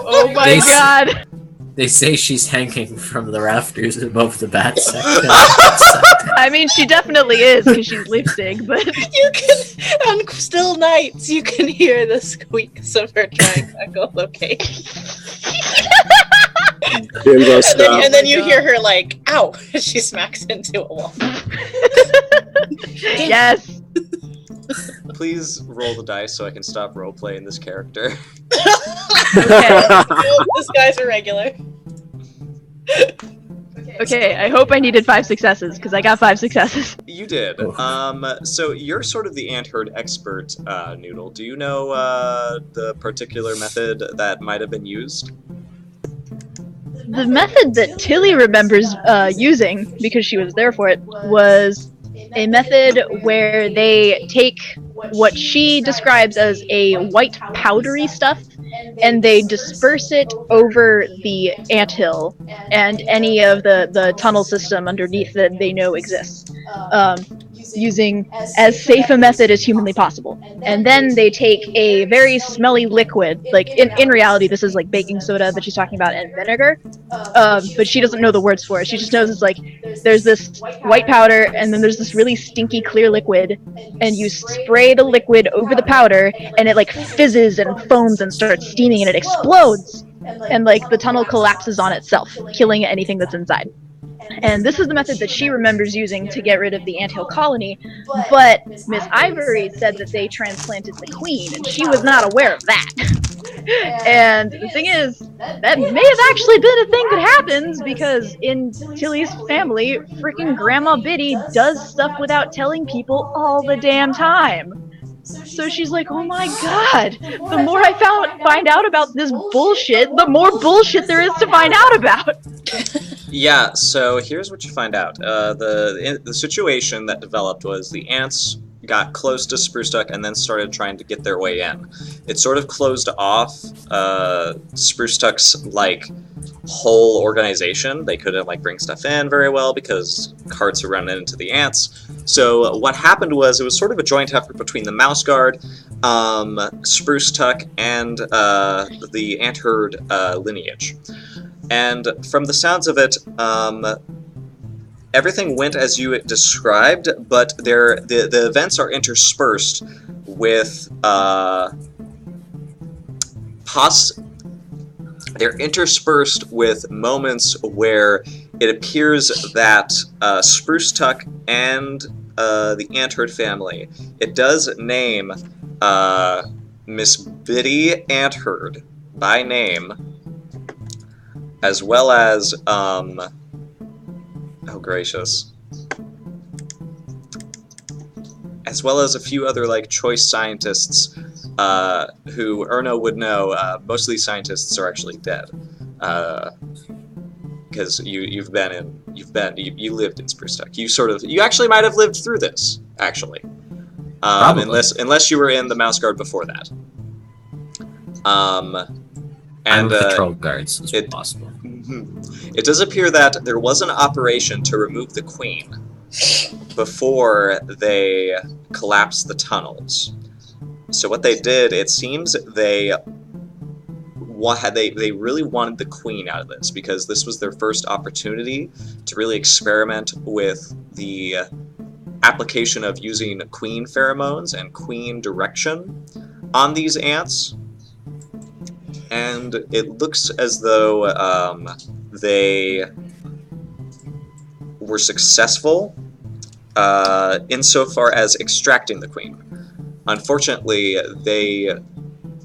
Oh my god. They say she's hanging from the rafters above the bat section. I mean, she definitely is because she's Leafsig, but You can, on still nights, you can hear the squeaks of her trying to echolocate. Jimbo, stop. And then you hear her like, ow, as she smacks into a wall. yes. Please roll the dice so I can stop roleplaying this character. This guy's a regular. Okay, I hope I needed 5 successes because I got 5 successes. You did. So you're sort of the ant herd expert, Noodle. Do you know the particular method that might have been used? The method that Tilly remembers using, because she was there for it, was a method where they take what she describes as a white powdery stuff and they disperse it over the anthill and any of the tunnel system underneath that they know exists, using as safe a method as humanly possible. And then they take a very smelly liquid, like in reality this is like baking soda that she's talking about and vinegar, but she doesn't know the words for it. She just knows it's like there's this white powder and then there's this really stinky clear liquid and you spray the liquid over the powder and it like fizzes and foams and starts steaming and it explodes and like the tunnel collapses on itself, killing anything that's inside. And this is the method that she remembers using to get rid of the anthill colony, but Miss Ivory said that they transplanted the queen, and she was not aware of that. And the thing is, that may have actually been a thing that happens, because in Tilly's family, freaking Grandma Biddy does stuff without telling people all the damn time. So she's like, oh my god, the more I find out about this bullshit, the more bullshit there is to find out about. Yeah, so here's what you find out. The situation that developed was the ants got close to Spruce-Tuck and then started trying to get their way in. It sort of closed off Spruce-Tuck's, like, whole organization. They couldn't, like, bring stuff in very well because carts were running into the ants. So what happened was it was sort of a joint effort between the Mouse Guard, Spruce-Tuck, and the ant herd lineage. And from the sounds of it, everything went as you described, but the events are interspersed with they're interspersed with moments where it appears that Spruce-Tuck and the ant herd family, it does name Miss Biddy Ant Herd by name, as well as, oh gracious, as well as a few other, like, choice scientists who Erno would know. Most of these scientists are actually dead. because you lived in Spruce Tuck. You actually might have lived through this, actually. Probably. Unless you were in the Mouse Guard before that. I'm And with the troll guards as it- possible. it does appear that there was an operation to remove the queen before they collapsed the tunnels. So what they did, it seems they really wanted the queen out of this because this was their first opportunity to really experiment with the application of using queen pheromones and queen direction on these ants. And it looks as though they were successful insofar as extracting the queen. Unfortunately, they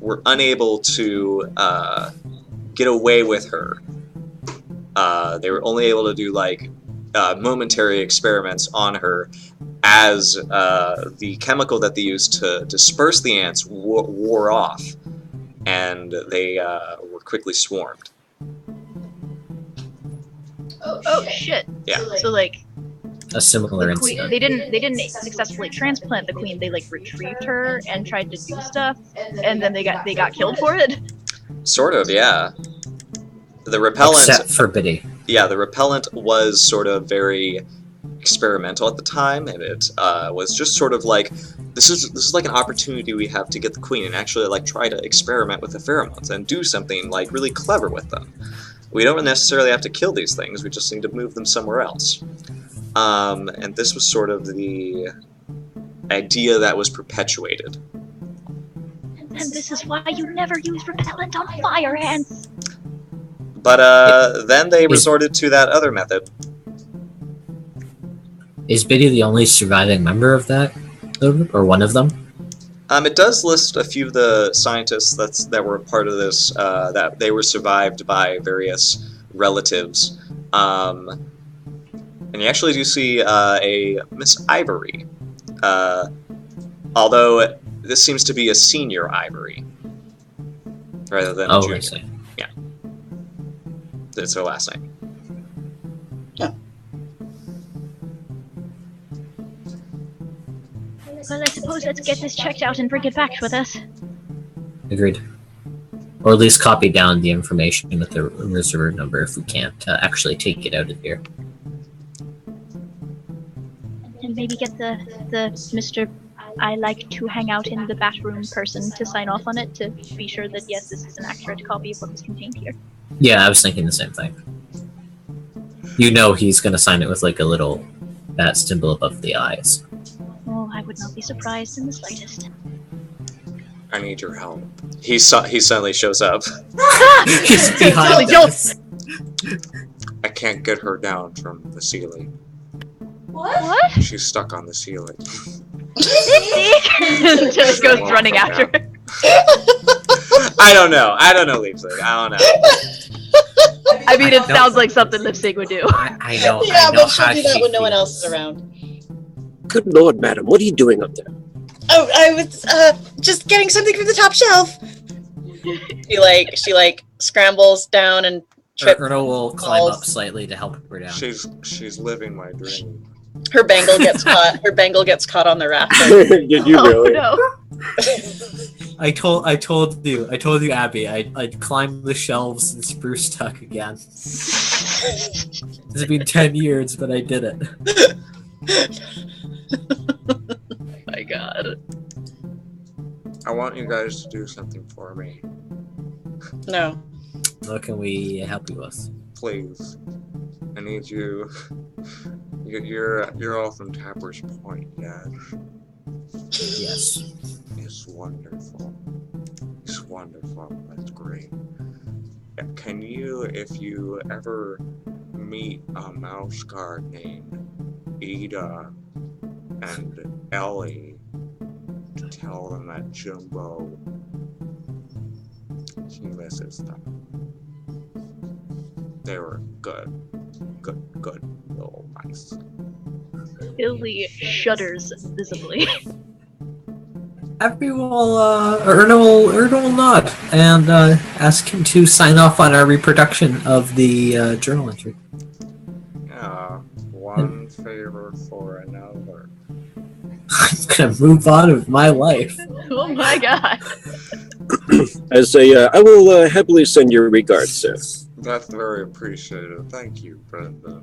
were unable to get away with her. They were only able to do like momentary experiments on her as the chemical that they used to disperse the ants wore off, and they were quickly swarmed. Oh shit. Yeah. So like A similar the queen, incident. they didn't successfully transplant the queen. They like retrieved her and tried to do stuff, and then they got killed for it. Sort of, yeah. The repellent, Except for Biddy. yeah, the repellent was sort of very experimental at the time, and it was just sort of like this is like an opportunity we have to get the queen and actually like try to experiment with the pheromones and do something like really clever with them. We don't necessarily have to kill these things; we just need to move them somewhere else. And this was sort of the idea that was perpetuated. And this is why you never use repellent on fire ants. But then they resorted to that other method. Is Biddy the only surviving member of that? Or one of them? It does list a few of the scientists that were a part of this, that they were survived by various relatives. And you actually do see a Miss Ivory. Although this seems to be a senior Ivory, rather than a Oh, junior. I see. It's her last name. Well, I suppose let's get this checked out and bring it back with us. Agreed. Or at least copy down the information with the reserve number if we can't actually take it out of here. And maybe get the Mr. I like to hang out in the bathroom person to sign off on it to be sure that yes, this is an accurate copy of what was contained here. Yeah, I was thinking the same thing. You know he's gonna sign it with like a little bat symbol above the eyes. Oh, I would not be surprised in the slightest. I need your help. He suddenly shows up. He's behind Totally us. I can't get her down from the ceiling. What? She's stuck on the ceiling. Just goes running after her. I don't know, Leapsig. I don't know. I mean, I it don't- sounds like something Lipstick would do. I know. Yeah, I know but she'll how do that she when no one else feels. is around. Good lord, madam, what are you doing up there? Oh, I was just getting something from the top shelf. She like scrambles down and trips. Erno will climb falls. up slightly to help her down. She's living my dream. Her bangle gets caught. Her bangle gets caught on the rafter. Did you Oh really? no. I told you, Abby. I'd climb the shelves in Spruce Tuck again. It's been 10 years, but I did it. My God. I want you guys to do something for me, No. What can we help you with? please. I need you. You're all from Tapper's Point, yes. Yes. It's wonderful. It's wonderful. That's great. Can you, if you ever meet a mouse guard named Ida and Ellie, tell them that Jumbo, he misses them. They were good little mice. Billy shudders visibly. Erna will nod and ask him to sign off on our reproduction of the journal entry. One favor for another. I'm gonna move on with my life. Oh my god. I say, I will happily send your regards, sir. That's very appreciated. Thank you, Brenda.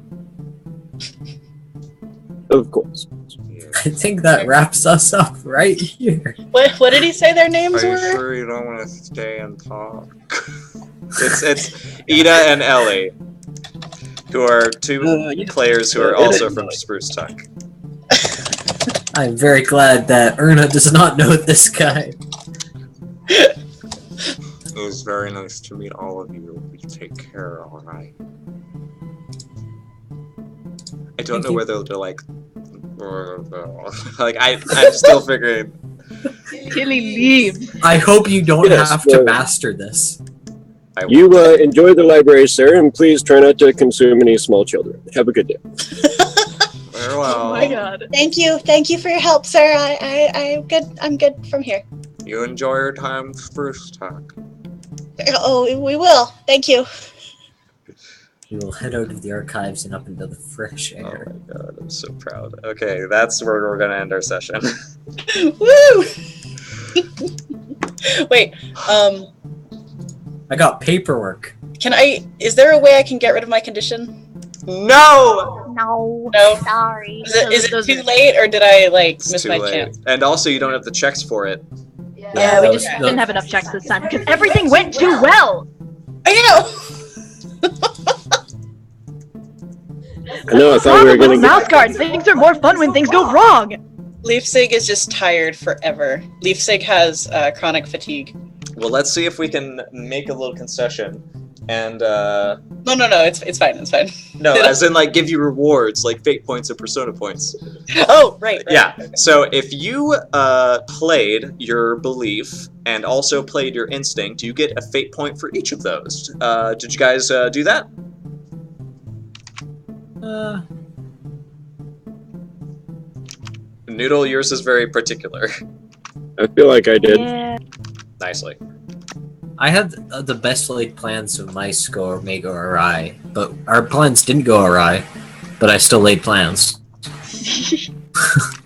Of course. Yeah. I think that wraps us up right here. What did he say their names Are you were? sure you don't want to stay and talk? it's Ida and Ellie, who are two Yeah. players who are also from Spruce Tuck. I'm very glad that Erna does not know this guy. It was very nice to meet all of you. You take care, alright? I don't know whether to like I'm still figuring. Tilly leaves. I hope you don't Yes, have to well- master this. You enjoy the library, sir, and please try not to consume any small children. Have a good day. Farewell. Oh my god. Thank you for your help, sir. I'm good from here. You enjoy your time, Spruce Tuck. Oh, we will. Thank you. We will head out of the archives and up into the fresh Oh air. my god, I'm so proud. Okay, that's where we're gonna end our session. Woo! Wait, I got paperwork. is there a way I can get rid of my condition? No! No. No. Sorry. Is it too late, or did I It's miss too my late. chance? And also, you don't have the checks for it. Yeah, we that just was- didn't have enough checks this time because everything went too well. I know. I know, I thought we were Problem going with to mouse get... guards. Things are more fun when things go wrong. Leafsig is just tired forever. Leafsig has chronic fatigue. Well, let's see if we can make a little concession. And, No, it's fine. no, as in, like, give you rewards, like fate points and persona points. Oh, right. Yeah, so if you played your belief and also played your instinct, you get a fate point for each of those. Did you guys do that? Noodle, yours is very particular. I feel like I did. Yeah. Nicely. I had the best laid plans of my score may go awry, but our plans didn't go awry, but I still laid plans.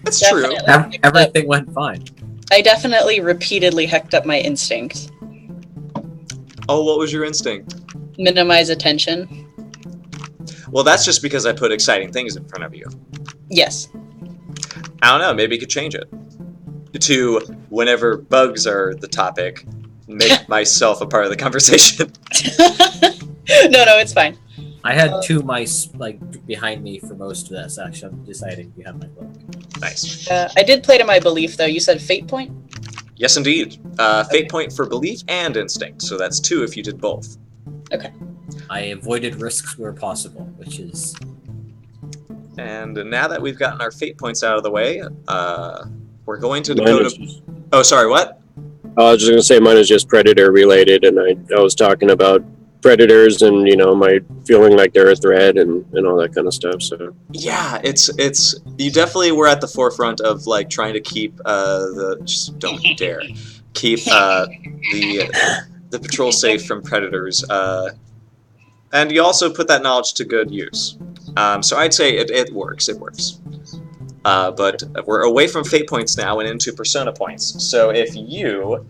That's true. Definitely. Everything went fine. I definitely repeatedly hecked up my instinct. Oh, what was your instinct? Minimize attention. Well, that's just because I put exciting things in front of you. Yes. I don't know, maybe you could change it. To whenever bugs are the topic, make myself a part of the conversation. No, it's fine. I had two mice like behind me for most of that section. I'm deciding behind my book. Nice. I did play to my belief, though. You said fate point? Yes, indeed. Fate point for belief and instinct, so that's 2 if you did both. I avoided risks where possible, which is And now that we've gotten our fate points out of the way, we're going to Mine go is to... just- Oh, sorry, what? I was just going to say mine is just predator related, and I was talking about predators and, my feeling like they're a threat and all that kind of stuff, so... Yeah, it's you definitely were at the forefront of like trying to keep just don't dare keep the patrol safe from predators, and you also put that knowledge to good use. So I'd say it works. But we're away from fate points now and into persona points. So if you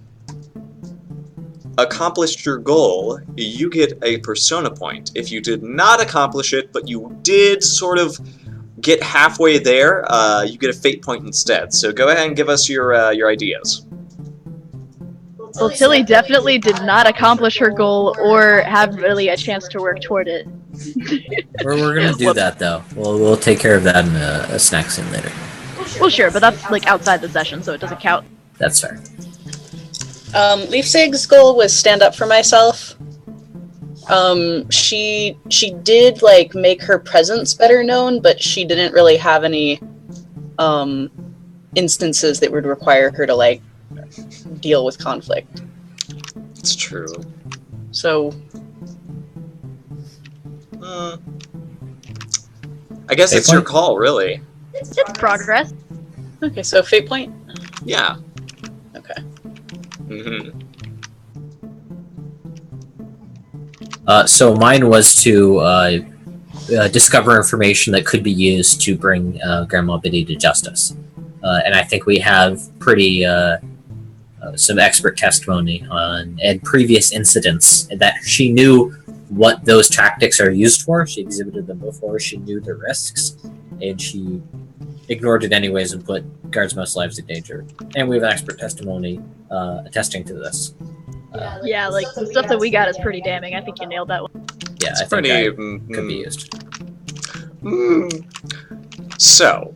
accomplished your goal, you get a persona point. If you did not accomplish it, but you did sort of get halfway there, you get a fate point instead. So go ahead and give us your ideas. Well, Tilly definitely did not accomplish her goal or have really a chance to work toward it. we're gonna do that though. We'll take care of that in a snack scene later. Well, sure, but that's like outside the session, so it doesn't count. That's fair. Leafsig's goal was stand up for myself. She did like make her presence better known, but she didn't really have any instances that would require her to like deal with conflict. It's true. So I guess Fate it's your point? call, really. It's progress. okay, so fate point. Yeah. Mm-hmm. So mine was to discover information that could be used to bring Grandma Biddy to justice. And I think we have pretty some expert testimony on and previous incidents that she knew what those tactics are used for. She exhibited them before. She knew the risks, and she ignored it anyways and put Guardsmouse lives in danger. And we have expert testimony attesting to this. Yeah, like the stuff that we got is pretty damning. I think you nailed that one. Yeah, It's I think pretty. that could be used. So,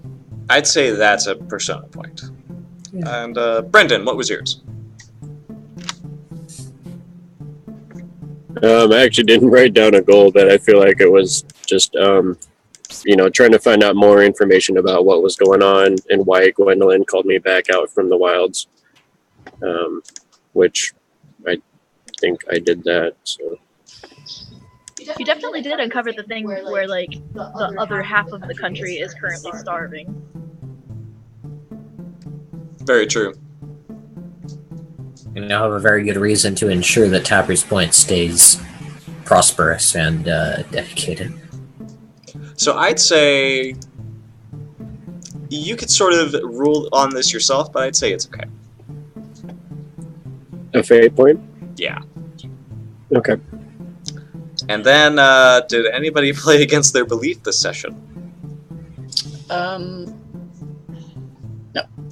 I'd say that's a persona point. Yeah. And Brendan, what was yours? I actually didn't write down a goal, but I feel like it was just, trying to find out more information about what was going on and why Gwendolyn called me back out from the wilds, which I think I did that. So. You definitely did uncover the thing where, like, the other half of the country is currently starving. Very true. You now have a very good reason to ensure that Tapper's Point stays prosperous and dedicated. So I'd say you could sort of rule on this yourself, but I'd say it's okay. A fate point? Yeah. Okay. And then, did anybody play against their belief this session?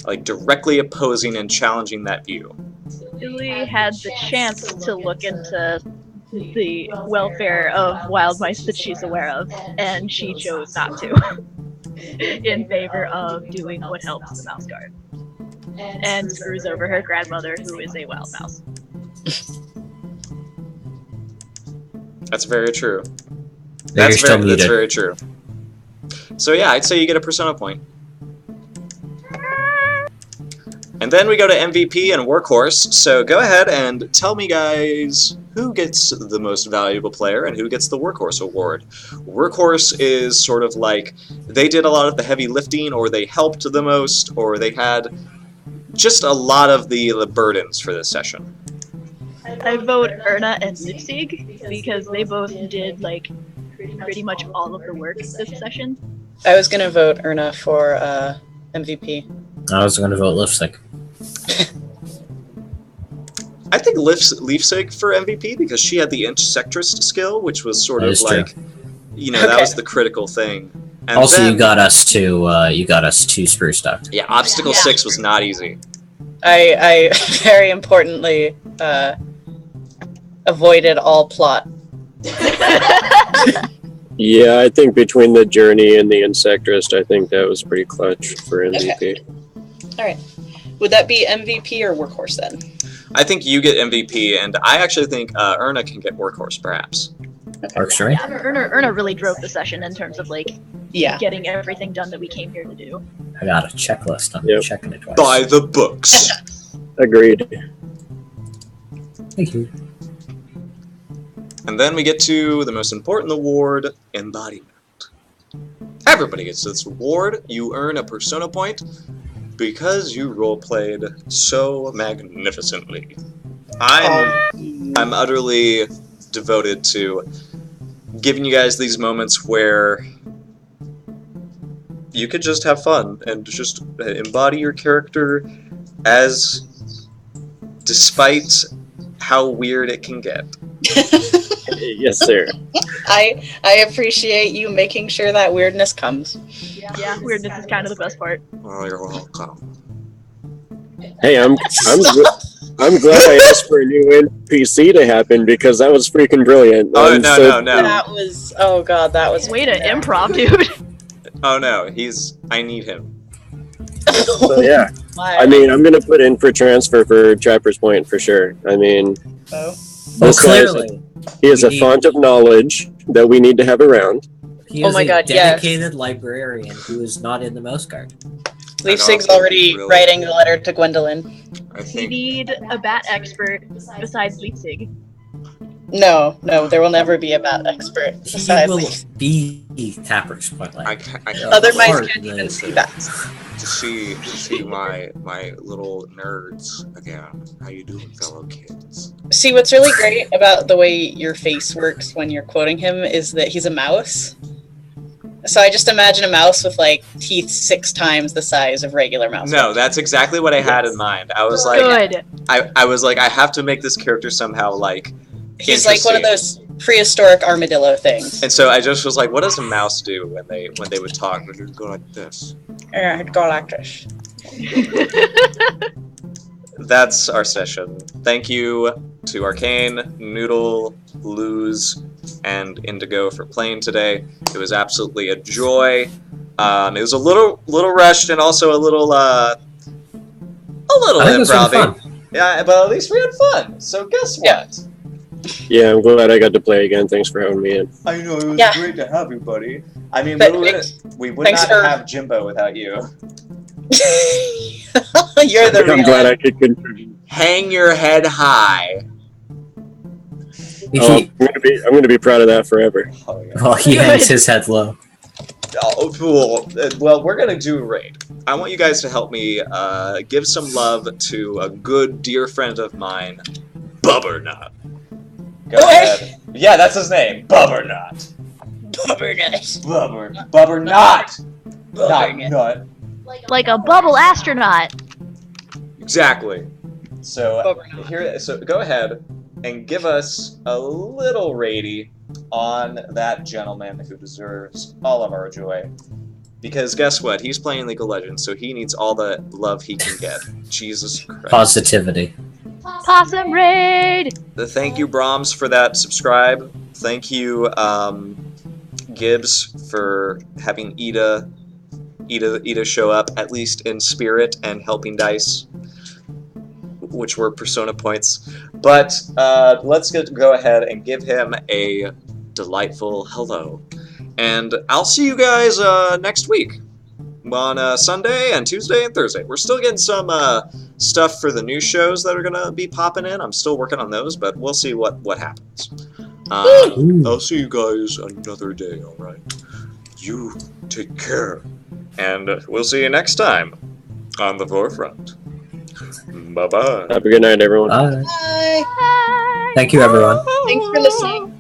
Like, directly opposing and challenging that view? Tilly had the chance to look into the welfare of wild mice that she's aware of, and she chose not to, in favor of doing what helps the mouse guard, and screws over her grandmother, who is a wild mouse. That's very true. You're still muted. That's very true. So yeah, I'd say you get a persona point. And then we go to MVP and Workhorse, so go ahead and tell me, guys, who gets the most valuable player and who gets the Workhorse award. Workhorse is sort of like, they did a lot of the heavy lifting, or they helped the most, or they had just a lot of the burdens for this session. I vote Erna and Lipsig, because they both did, like, pretty much all of the work this session. I was gonna vote Erna for MVP. I was going to vote Lipstick. I think Leafsig for MVP because she had the Insectress skill, which was sort That of is like, true. that was the critical thing. And Also, then, you got us to Spruce Duck. yeah, Obstacle Yeah. 6 was not easy. I very importantly avoided all plot. Yeah, I think between the journey and the Insectress, I think that was pretty clutch for MVP. All right. Would that be MVP or Workhorse then? I think you get MVP, and I actually think Erna can get Workhorse, perhaps. Works for me. Yeah, Erna really drove the session in terms of, like, Yeah. getting everything done that we came here to do. I got a checklist. I'm Yep. checking it twice. By the books. Agreed. Thank you. And then we get to the most important award, Embodiment. Everybody gets this award. You earn a persona point because you roleplayed so magnificently. I'm utterly devoted to giving you guys these moments where you could just have fun and just embody your character as despite how weird it can get. Yes, sir. I appreciate you making sure that weirdness comes. Yeah, weirdness is kind of the best part. Oh, you're welcome. Hey, I'm glad I asked for a new NPC to happen because that was freaking brilliant. Oh, I'm no, so- no. That was oh god, that was Way to improv, dude. Oh no, I need him. So, yeah, I mean, I'm gonna put in for transfer for Trapper's Point for sure. I mean, Oh. Well, this guy is clearly, he is a we need- font of knowledge that we need to have around. he Oh is my a God, yes. dedicated librarian who is not in the Mouse Guard. Leafsig's I know, already really- writing the letter to Gwendolyn. I We think need a bat expert besides Leipzig. No, there will never be a bat expert He besides will Leaf. be Tapper's Point. I Like, can't Other mice Heart can't even is- see bats. to see my little nerds again. How you doing, fellow kids? See, what's really great about the way your face works when you're quoting him is that he's a mouse. So I just imagine a mouse with like teeth 6 times the size of regular mouse. No, that's exactly what I had in mind. I was like, Good. I was like, I have to make this character somehow like. He's like one of those prehistoric armadillo things. And so I just was like, what does a mouse do when they would talk? Would it go like this? It'd go like this. That's our session. Thank you to Arcane, Noodle, Luz, and Indigo for playing today. It was absolutely a joy. It was a little rushed and also a little I think it was really improv. fun. Yeah, but at least we had fun. So guess what? Yeah. Yeah, I'm glad I got to play again. Thanks for having me in. I know, it was Yeah. great to have you, buddy. I mean, But we would thanks not for- have Jimbo without you. You're the I'm real glad I could contribute. Hang your head high. Oh, I'm gonna be proud of that forever. Oh, yeah. Well, he hangs his head low. Oh, cool. Well, we're gonna do a raid. I want you guys to help me give some love to a good dear friend of mine, Bubbernut. Go What? ahead. Yeah, that's his name, Bubbernut. Bubbernut. Bubbernut. Not Bubbernut. nut. Like a bubble astronaut. Exactly. So Bubbernut. here, so go ahead and give us a little raidy on that gentleman who deserves all of our joy. Because guess what? He's playing League of Legends, so he needs all the love he can get. Jesus Christ. Positivity. Possum raid. Thank you, Brahms, for that subscribe. Thank you, Gibbs, for having Ida show up, at least in spirit, and helping Dice, which were Persona points. But let's go ahead and give him a delightful hello. And I'll see you guys next week on Sunday and Tuesday and Thursday. We're still getting some stuff for the new shows that are going to be popping in. I'm still working on those, but we'll see what happens. I'll see you guys another day, alright? You take care. And we'll see you next time on The Forefront. Bye-bye. Have a good night, everyone. Bye. Bye. Bye. Thank you, everyone. Thanks for listening.